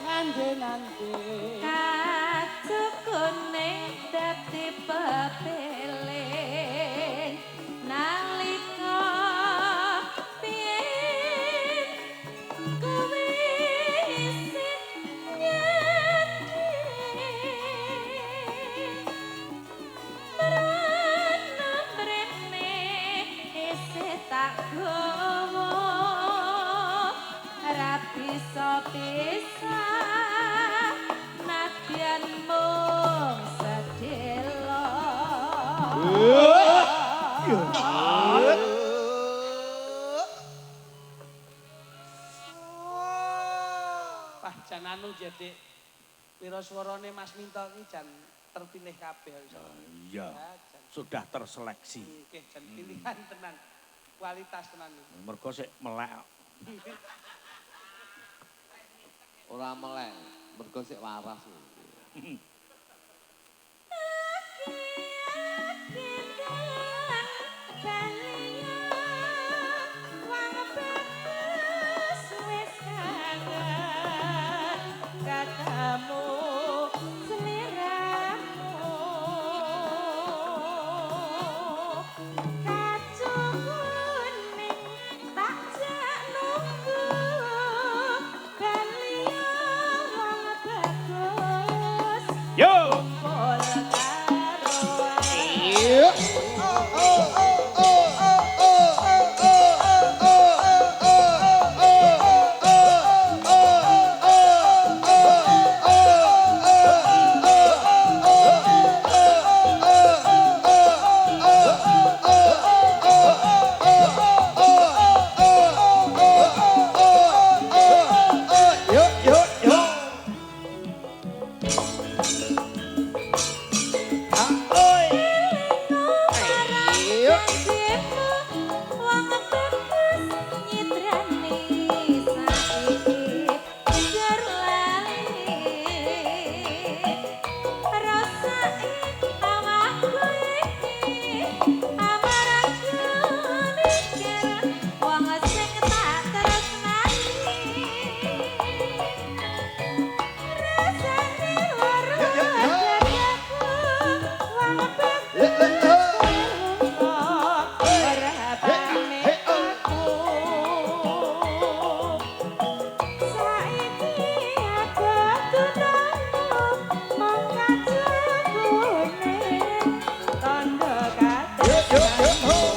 B: nande-nande.
D: Kacukuning dadi pepeling nalika biyen kowe isih nyedhi. Merana mrene isih tak gawa ra bisa nadyan mung sedelo.
B: Wah, jan anu jadi pira swarane Mas Minto iki jan terpilih kabeh.
C: Iya, sudah terseleksi.
B: Nggih, jan pilihan tenan. Kualitas tenan.
C: Mergo sik melek.
A: Ora melek, mergo sik waras.
C: Yo!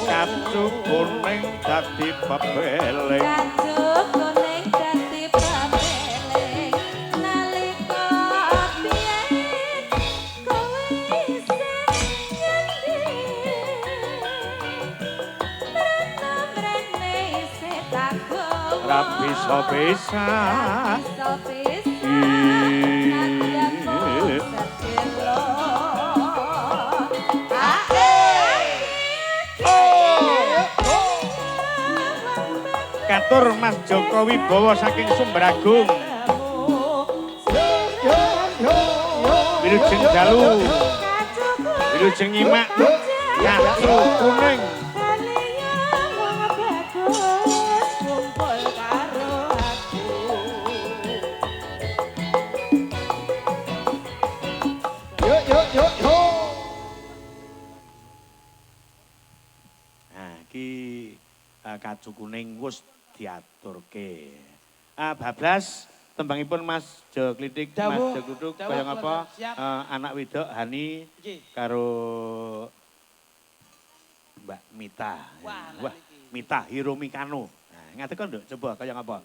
C: Kacu kuning dadi pepeling.
D: Kacu kuning dadi pepeling nalika biyen kowe isih nyendhi. Mrene isih tak gawa.
C: Ra bisa-bisa. Katur Mas Joko Wibowo saking Sumberagung. Wilujeng dalu. Wilujeng nyimak. Kacu kuning. Nah, iki kacu kuning wis diaturke. Bablas tembangipun Mas Jo Klitik, Mas Jo Kluduk kaya ngapa anak wedok Hani karo Mbak Mita. Wah, Mita Hiromikano. Nah, ngatekon nduk coba kaya ngapa?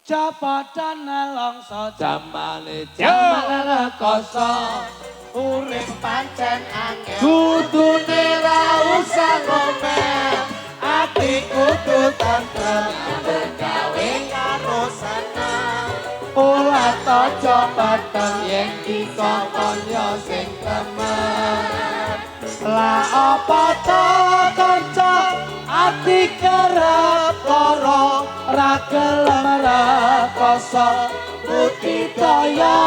B: Jabatan nelongso
A: Jamane jaman rekoso
B: urip pancen angel.
A: kudune ra usah ngomel
B: Ati kudu tentrem gawe karo seneng. Ora tojo peteng
A: yen dikongkon yo sing temen
B: lah apa to kanca ati kerep lara ra gelem rekoso budidaya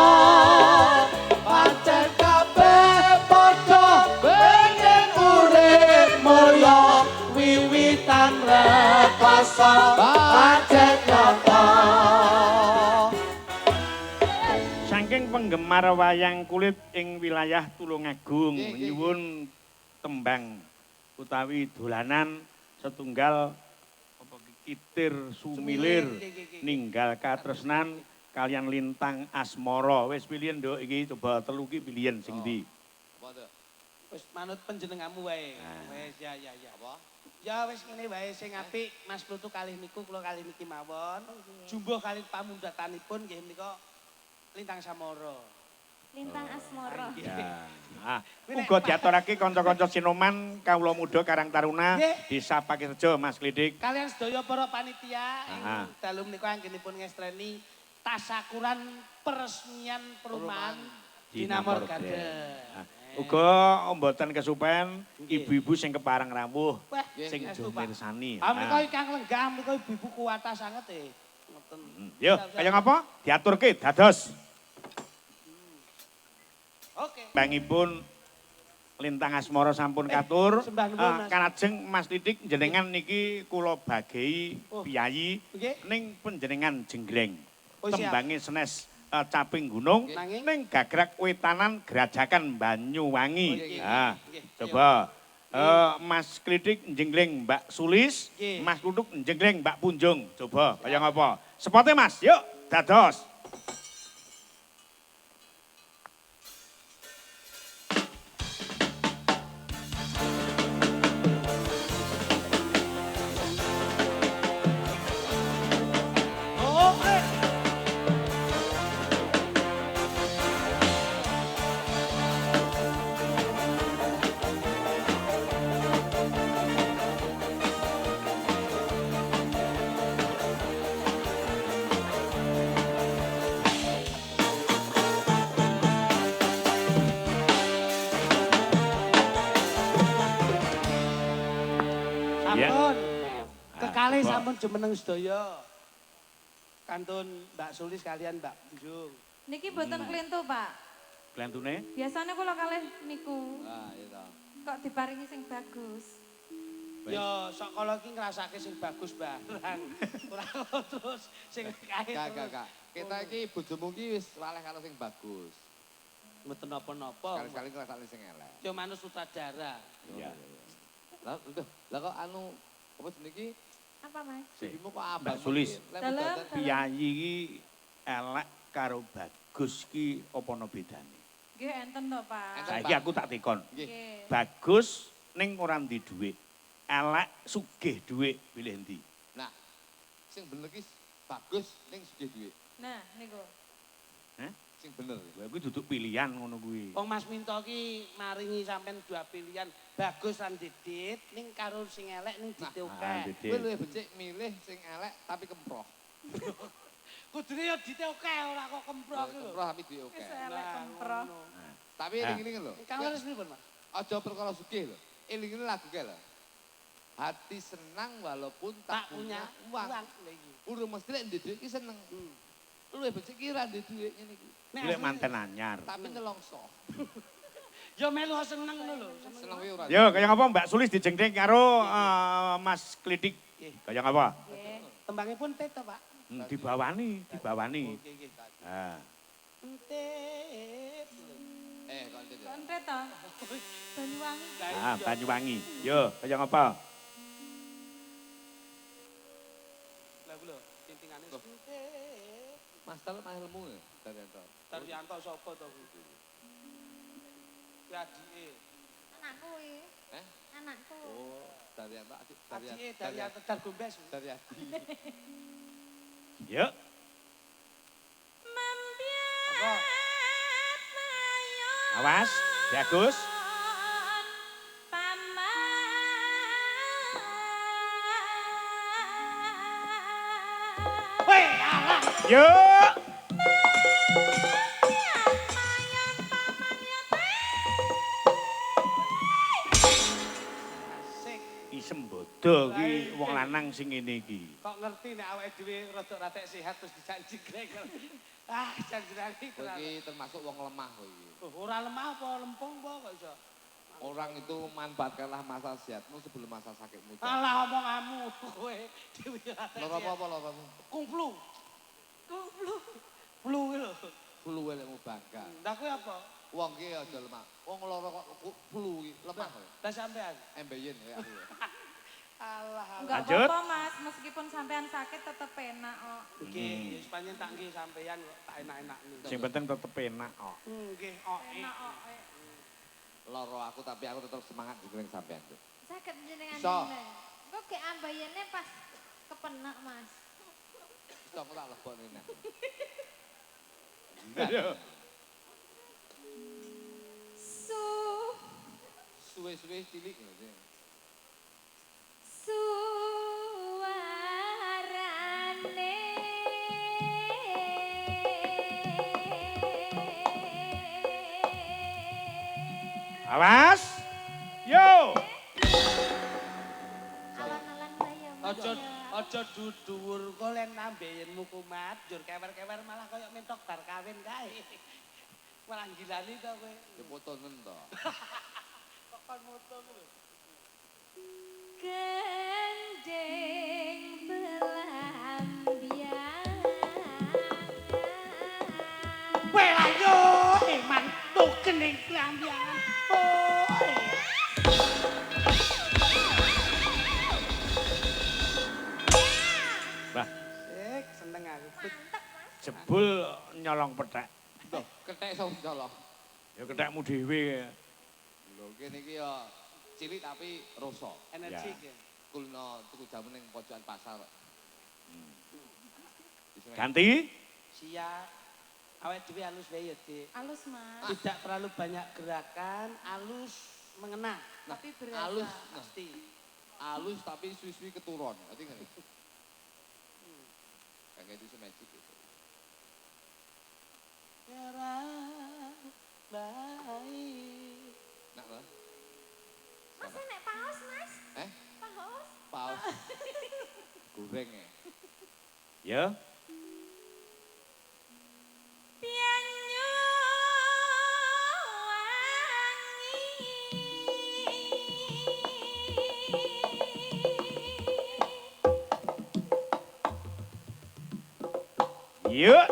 B: pancen kabeh padha
A: rasa pancen nyata.
C: Saking penggemar wayang kulit ing wilayah Tulungagung nyuwun tembang utawi dolanan setunggal Kitir Sumilir ninggal katresnan kalian Lintang Asmara. Wis pilihan Nduk iki coba telu ki pilihan sing ndi?
B: Wis manut panjenenganmu wae. Wis ya. Apa? Ya wis ngene wae sing apik Mas Plutu kalih niku kula kalih niki mawon. Jumbuh kalih pamundatanipun nggih menika Lintang Samara.
E: Lintang Asmara.
C: Ya. Uga diaturake kanca-kanca sinoman kawula muda Karang Taruna Desa Pakirejo Mas Klidik.
B: Kalian sedaya para panitia ing dalu menika anggenipun ngestreni tasakuran peresmian perumahan Dinamor Garden.
C: Uga mboten kesupen ibu-ibu sing kepareng rawuh sing do mirsani.
B: Menika ingkang lenggah menika ibu-ibu kuwata sanget ngoten.
C: Yo, kaya ngapa? Diaturke dados.
B: Oke.
C: Bangipun Lintang Asmara sampun katur. Kanajeng Mas Titik jenengan niki kula bagei piyayi ning panjenengan jenggreng. Tembange senes Caping Gunung ning Gagrag Wetanan Grajakan Banyuwangi. Coba Mas Klidik jenggreng Mbak Sulis, Mas Kutuk jenggreng Mbak Punjung. Coba kaya ngapa? Sepote Mas, yuk dados.
B: Sampun jumeneng sedaya. Kantun Mbak Sulis kalian Mbak Punjung.
E: Niki boten klintu, Pak.
C: Klintune?
E: Biasanya kula kalih niku.
A: Iya.
E: Kok diparingi sing bagus.
B: Ya, sok kala iki ngrasake sing bagus barang. Ora terus sing kae.
A: Gak. Kita iki bojomu iki wis waleh karo sing bagus.
B: Mboten napa-napa.
A: Sekali-kali ngrasakne sing elek.
B: Ya manut sutradara.
C: Iya.
A: Lah kok anu apa jenenge iki?
E: Apa, Mas?
A: Sipimu kok abang?
C: Mbak Sulis.
E: Dalam.
C: Piyayi iki elek karo bagus ki apa no bedane?
E: Nggih enten to, Pak.
C: Saiki aku tak tekon.
E: Nggih.
C: Bagus ning ora ndi dhuwit. Elek sugih dhuwit pilih ndi?
A: Nah, sing bener ki bagus ning sugih dhuwit.
E: Nah, niku.
C: Hah?
A: Sing bener.
C: Lha kuwi duduk pilihan ngono kuwi.
B: Wong Mas Minto ki maringi sampean dua pilihan, bagus lan didit, ning karo sing elek ning diteoke.
A: Kowe luwih becik milih sing elek tapi kemproh.
B: Kudune ya diteoke ora kok kemproh ki lho.
A: Kemproh tapi dioke.
E: Wis elek kemproh.
A: Tapi eling-eling lho.
B: Kang leres pripun, Mas?
A: Aja perkara sugih lho. Eling-eling lagu ke lho. Hati senang walaupun tak punya uang.
B: Lha iki.
A: Urung mesti lek ndek dhuwit ki seneng. Luwih becik ki ra ndek dhuwit ngene iki.
C: Lek manten anyar.
A: Tapi nelongso.
B: Ya melu seneng ngono lho.
A: Seneng kuwi ora.
C: Yo, kaya ngapa Mbak Sulis dijengdeng karo Mas Klidik. Kaya ngapa?
E: Nggih.
B: Tembangipun teto, Pak.
C: Dibawani.
B: Nggih.
C: Ah.
B: Entet.
A: Konten.
E: Konten to. Banyuwangi.
C: Banyuwangi. Yo, kaya ngapa?
B: Lah lho, tintingane
A: Mas Tal mah ilmu ya, Daryanto.
B: Daryanto sapa to kuwi? Ya adike.
E: Anakku iki. Anakku.
A: Oh, Daryanto adik
B: Adike Daryanto Dargombes.
A: Daryadi.
C: Yo. Awas, bagus. Yuk.
B: Asik.
C: Isem bodo ki wong lanang sing ngene iki.
B: Kok ngerti nek awake dhewe rada ratek sehat terus dijanji grek. Janjirane
A: Kowe iki termasuk wong lemah kowe iki.
B: Ora lemah apa lempung apa kok iso.
A: Orang itu manfaatkanlah masa sehatmu sebelum masa sakitmu.
B: Alah omonganmu kowe Dewi Ratih.
A: Loro apa loromu?
B: Kung flu.
E: Kung flu.
B: Flu lho.
A: Flu elekmu bangga.
B: Lah kowe apa?
A: Wong ki aja lemah. Wong loro kok flu ki lemah kowe.
B: Lah sampean.
A: Embeyen ya aku.
B: Alah.
E: Enggak
C: Lanjut.
E: apa-apa Mas, meskipun sampean sakit tetep enak kok.
B: Nggih, sepanjang tak nggih sampean kok tak enak-enak nih.
C: Sing penting tetep enak kok.
B: Nggih, oh.
E: Enak kok.
A: Loro aku tapi aku tetap semangat juga yang sampean.
E: Sakit jenengan
A: So.
E: ini. Kok kayak ambayane pas kepenak Mas.
A: Iso aku tak lebok ini.
E: Su
A: Suwe-suwe cilik lho sih.
E: suarane
C: Awas. Yo.
E: alan-alan saya Mas.
B: Aja dhuwur kok len nambeyenmu kumat, jur kewer-kewer malah koyo mentok bar kawin kae. Malah gilani to kowe.
A: Ya fotonen to.
B: Kok kon moto lho.
E: Gendeng belambian.
B: Kowe ayo eman tuh kening klambian.
C: Bah,
B: Seneng aku.
C: jebul nyolong pethek.
A: Loh, kethek iso colok.
C: Ya kethekmu dhewe.
A: Lho kene iki ya cilik tapi rasa.
B: Energi
C: Ya.
B: ya.
A: Kulino tuku jamu ning pojokan pasar.
C: Ganti.
B: Siap. Awet dhewe halus wae ya, Dik.
E: Halus Mas,
B: Tidak terlalu banyak gerakan, halus mengena.
E: tapi berasa.
A: Halus, nah,
B: Pasti.
A: halus tapi suwi-suwi keturun. Ngerti nggak nih? Kayak itu magic gitu.
B: Kerap baik.
A: Nak lo?
E: Mas nek paus Mas?
A: Eh?
E: Paus?
A: Paus. Goreng ya?
C: Ya.
E: Pianyu wangi.
C: Yuk.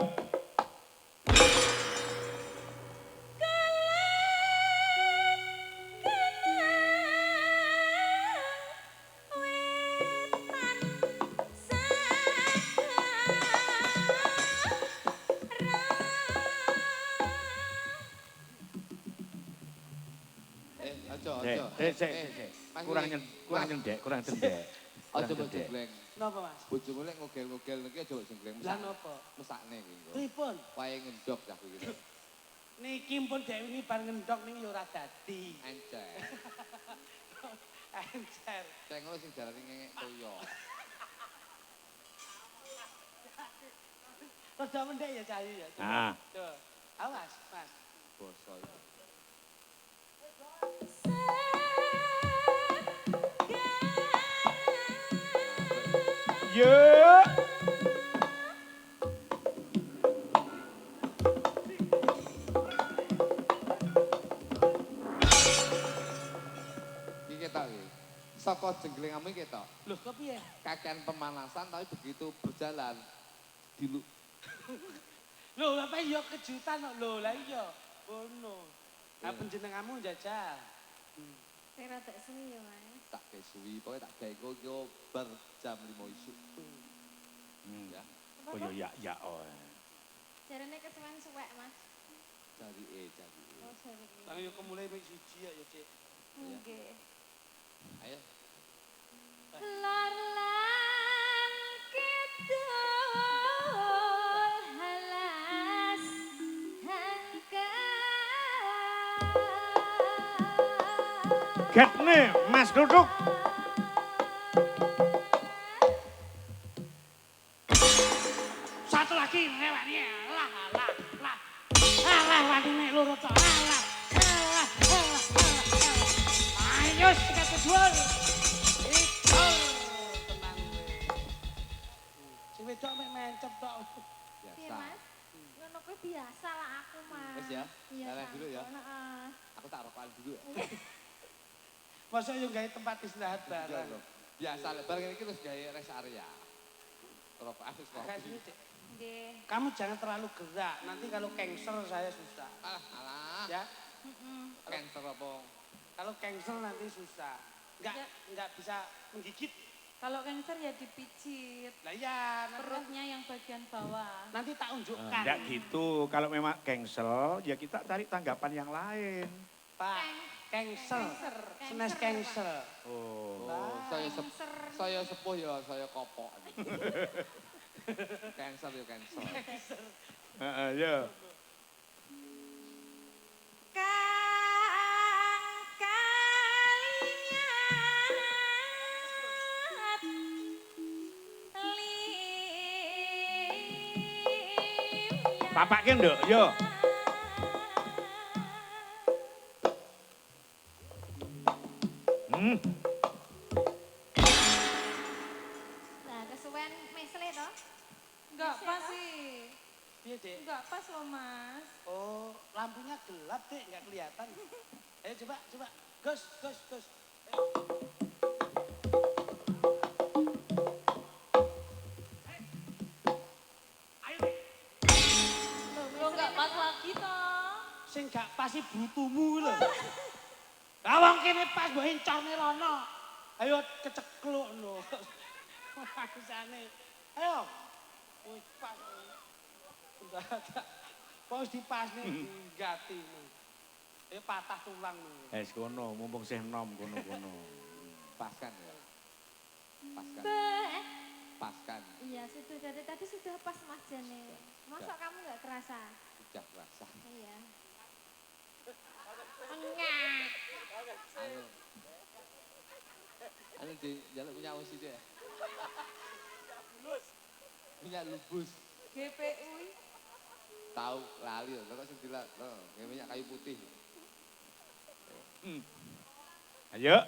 A: Aja,
C: Sik,
A: aja.
C: sik.
A: Mas
C: Kurang
A: ini,
C: kurang nyendek, kurang cendek.
A: Aja
C: Kurang
A: mbok
C: cendek.
A: jengleng.
B: Napa, Mas?
A: Bojomu lek ngogel-ngogel niki aja mbok jengleng.
B: Lah napa?
A: Mesakne iki.
B: Pripun?
A: Wae ngendok cah kuwi.
B: Niki pun Dewi ini bar ngendok ning ya ora dadi.
A: Encer.
B: Encer.
A: Cengol sing jarane ngengek toyo.
B: Rada mendek ya Cahayu ya.
C: Ah.
B: Tuh. Awas, Mas.
A: Basa iki.
C: Yuk.
A: Iki ketok iki. Saka jengglengmu iki ketok.
B: Loh, kok piye?
A: Kakean pemanasan tapi begitu berjalan dilu
B: Loh, apa iya kejutan kok. Loh, lah iya. Ngono. Nah, penjenenganmu jajal.
E: Saya rada suwi ya Mas.
A: tak kesuwi, pokoknya tak gawe kok bar jam 5 isuk. Ya,
C: Koyo ya oh.
E: Jarane kesuwen suwek Mas.
A: cari cari.
E: Oh, sorry.
B: Lah yo kemulai mek siji ya, Cik.
E: Nggih.
A: Ayo.
E: Lor lan kidul halas hangka.
C: Getne Mas Duduk.
B: Satu lagi lewani. Lah, lah, lah. Lah, wani nek loro to. Lah. Ayo sikat kedua. Itu tenang kowe. Sing wedok mek mencep tok.
E: Piye
A: Biasa.
E: Mas? Ngono kuwi biasa lah aku Mas.
A: Wis ya,
E: Iya.
A: leleh dulu ya.
E: Heeh.
A: Aku tak rokokan dulu.
B: Masa yo gawe tempat istirahat bareng.
A: Biasa lebar ini terus gawe rest area. Terus akses
B: Kamu jangan terlalu gerak, nanti kalau cancer saya susah.
A: Alah.
B: Ya?
A: Cancer apa?
B: Kalau cancer nanti susah. Enggak bisa menggigit.
D: Kalau cancer ya dipijit.
B: Lah iya,
D: perutnya yang bagian bawah.
B: Nanti tak unjukkan.
C: Enggak gitu, kalau memang cancel ya kita cari tanggapan yang lain.
B: Pak, cancer. Senes cancer.
C: Oh.
A: Saya sepuh ya, saya kopok. Cancer ya cancer.
C: Heeh, ya. Papak ki nduk, yo.
E: Nah, kesuwen mesle toh?
D: Enggak pas sih.
B: Iya, Dek.
D: Enggak pas loh, Mas.
B: Oh, lampunya gelap, Dek, enggak kelihatan. Ayo coba. Gus.
D: Lo enggak pas lagi toh.
B: Sing gak pasti brutumu lho. Lah wong kene pas mbok encorne rono. Ayo kecekluk lho. Maksane. Ayo. Wis pas. Enggak ada. Pos dipasne digati. Ayo patah tulang lho.
C: Wis kono, mumpung sih enom kono.
A: Paskan ya. Paskan.
E: Iya, sudah dari tadi sudah pas Mas Jane. Masa kamu nggak kerasa?
A: Sudah rasa.
E: Iya. Enggak.
A: Anu di jaluk punya aus itu ya. Punya lubus.
D: GPU.
A: Tahu lali lho, kok sing dilak. Minyak kayu putih.
C: Ayo.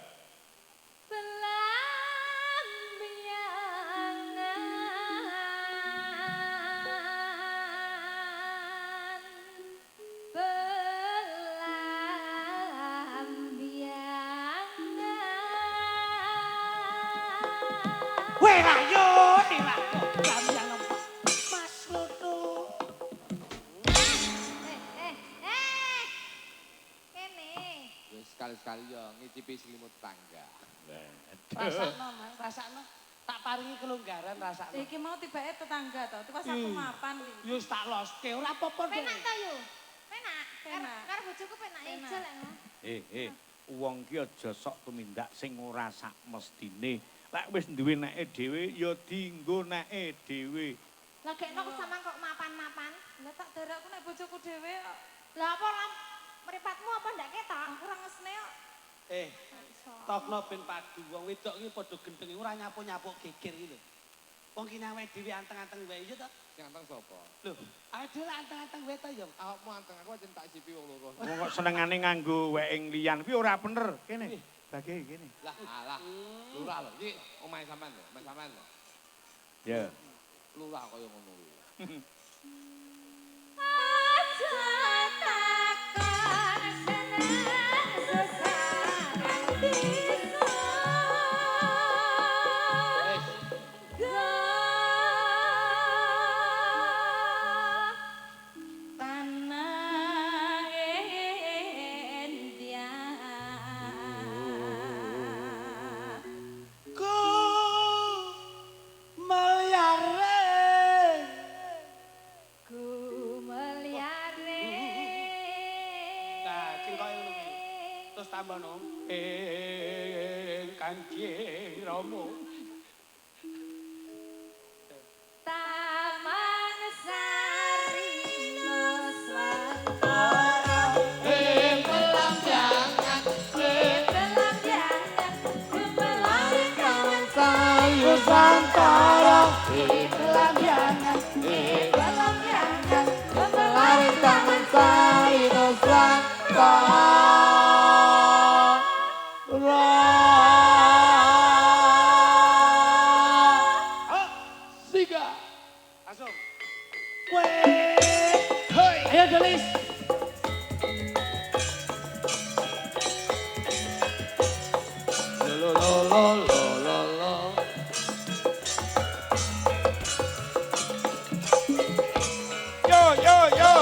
B: Weh ayo, Lambiang Mas Lutu.
E: Kene.
A: Ya sekali-sekali ya ngicipi selimut tangga.
B: Rasakno, Mas, rasakno. Tak paringi kelonggaran rasakno.
D: Iki mau tibake tetangga toh, itu pas aku mapan iki.
B: Yo tak loske, ora apa-apa, Dek.
E: Penak ta yo? Penak.
D: Penak.
E: Karo bojoku penak ijel lek.
C: Wong ki aja sok tumindak sing ora sak mestine. Lek wis duwe neke dhewe ya dienggo neke dhewe.
E: Lah gekno sampean kok mapan-mapan.
D: Lah tak darakku nek bojoku dhewe kok.
E: Lah apa mripatmu apa ndak ketok?
D: Aku ora ngesne kok.
B: Tokno ben padu, wong wedok iki padha gendeng ora nyapu-nyapu geger iki lho. Wong kene awake dhewe anteng-anteng wae yo to.
A: Sing anteng sapa?
B: Lho, awake dhewe anteng-anteng wae to yo.
A: Awakmu anteng aku aja tak isipi wong loro.
C: Wong kok senengane nganggo weeng liyan kuwi ora bener. Kene. Bagi kene.
A: Lah alah. Lurah lho iki omahe sampean lho, omahe sampean lho.
C: Ya.
A: Lurah kaya ngono kuwi.
B: Tambano Kanjeng Rama
E: Taman Sari Nuswantara
A: Pelampiangan
E: Pelampiangan Gumelar kawan
B: Sayu Santara
E: Pelampiangan Pelampiangan Gumelar
A: Taman Sari Nuswantara.
B: Langsung. Ayo Delis.
A: Oh lo lo lo.
C: Yo yo yo.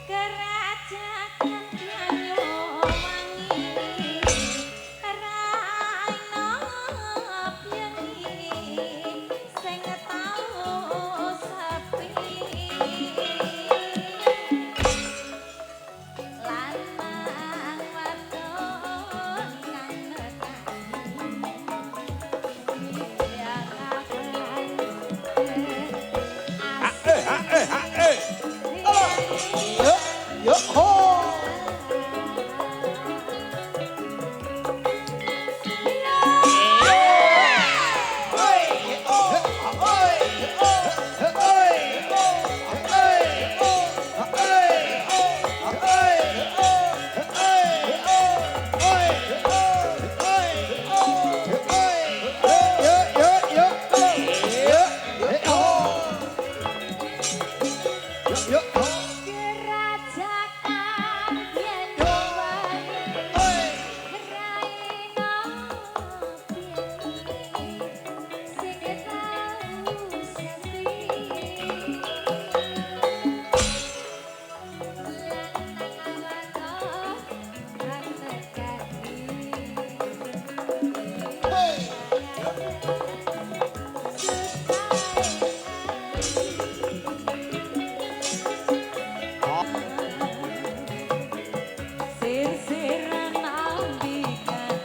E: Kerajaan Banyuwangi raina piye sing tau sepi lanang wadon kang nekani ya
B: Yo ho.
E: Kerajaan Banyuwangi raina piye sing tau sepi sir-siran ambikan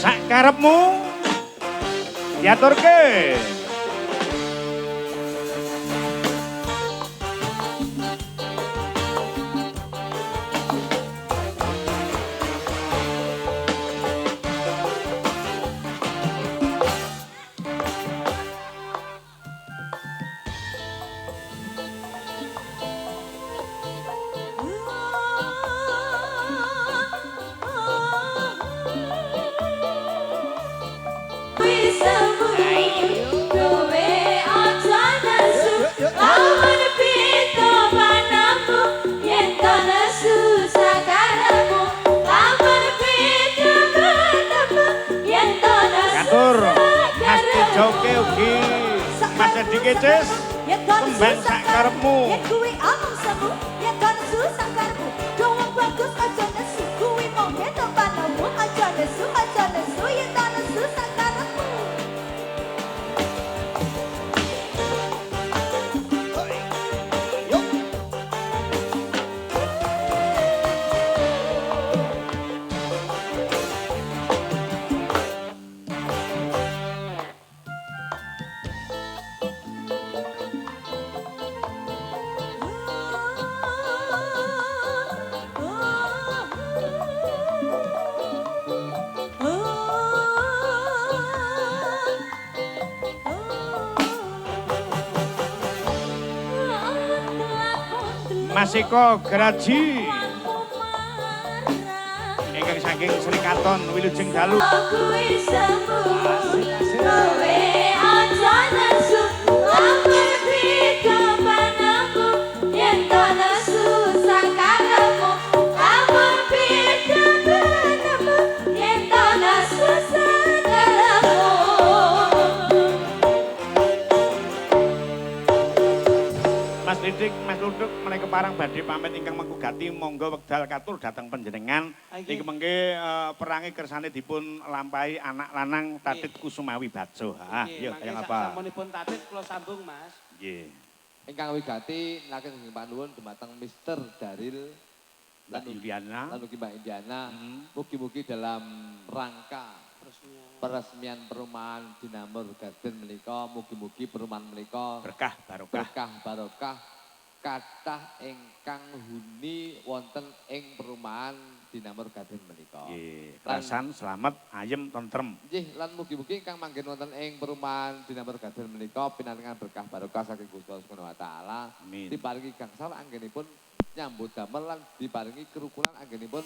C: Sak karepmu diaturke. Katur Mas Tijoke ugi Mas Edi Kecis kembang sak karepmu.
E: Yen kuwi omong semu, yen kono susah karepmu. Doa bagus aja nesu, kuwi mong yen panamu aja nesu, yen kono susah karepmu.
C: Mas Eko Geraji ingkang saking Sri Katon Wilujeng Dalu.
E: Kuwi semu, kowe aja nesu, lamun pita panamu, yen kono susah karepmu. Lamun pita panamu, yen kono susah karepmu.
C: Mas Lidik, Mas Luduk menika parang badhe pamit ingkang mengkugati monggo wekdal katur dhateng panjenengan. Niki mengke perangi kersane dipun lampahi anak lanang Tatit Kusumawi Bajo. Nggih, kaya apa?
B: Samunipun Tatit kula sambung, Mas.
C: Nggih.
A: Ingkang wigati laken ing panuwun dumateng Mister Daril
C: Mbak Yuliana
A: lan ugi Mbak Indiana. Mugi-mugi dalam rangka peresmian perumahan Dinamor Garden menika mugi-mugi perumahan menika
C: berkah barokah.
A: barokah kathah ingkang huni wonten ing perumahan Dinamor Garden menika.
C: Nggih, rasan selamat, ayem, tentrem.
A: Nggih, lan mugi-mugi ingkang manggen wonten ing perumahan Dinamor Garden menika pinangangan berkah barokah saking Gusti Allah Subhanahu wa taala.
C: Amin.
A: Diparingi gangsal anggenipun nyambut damel lan diparingi kerukunan anggenipun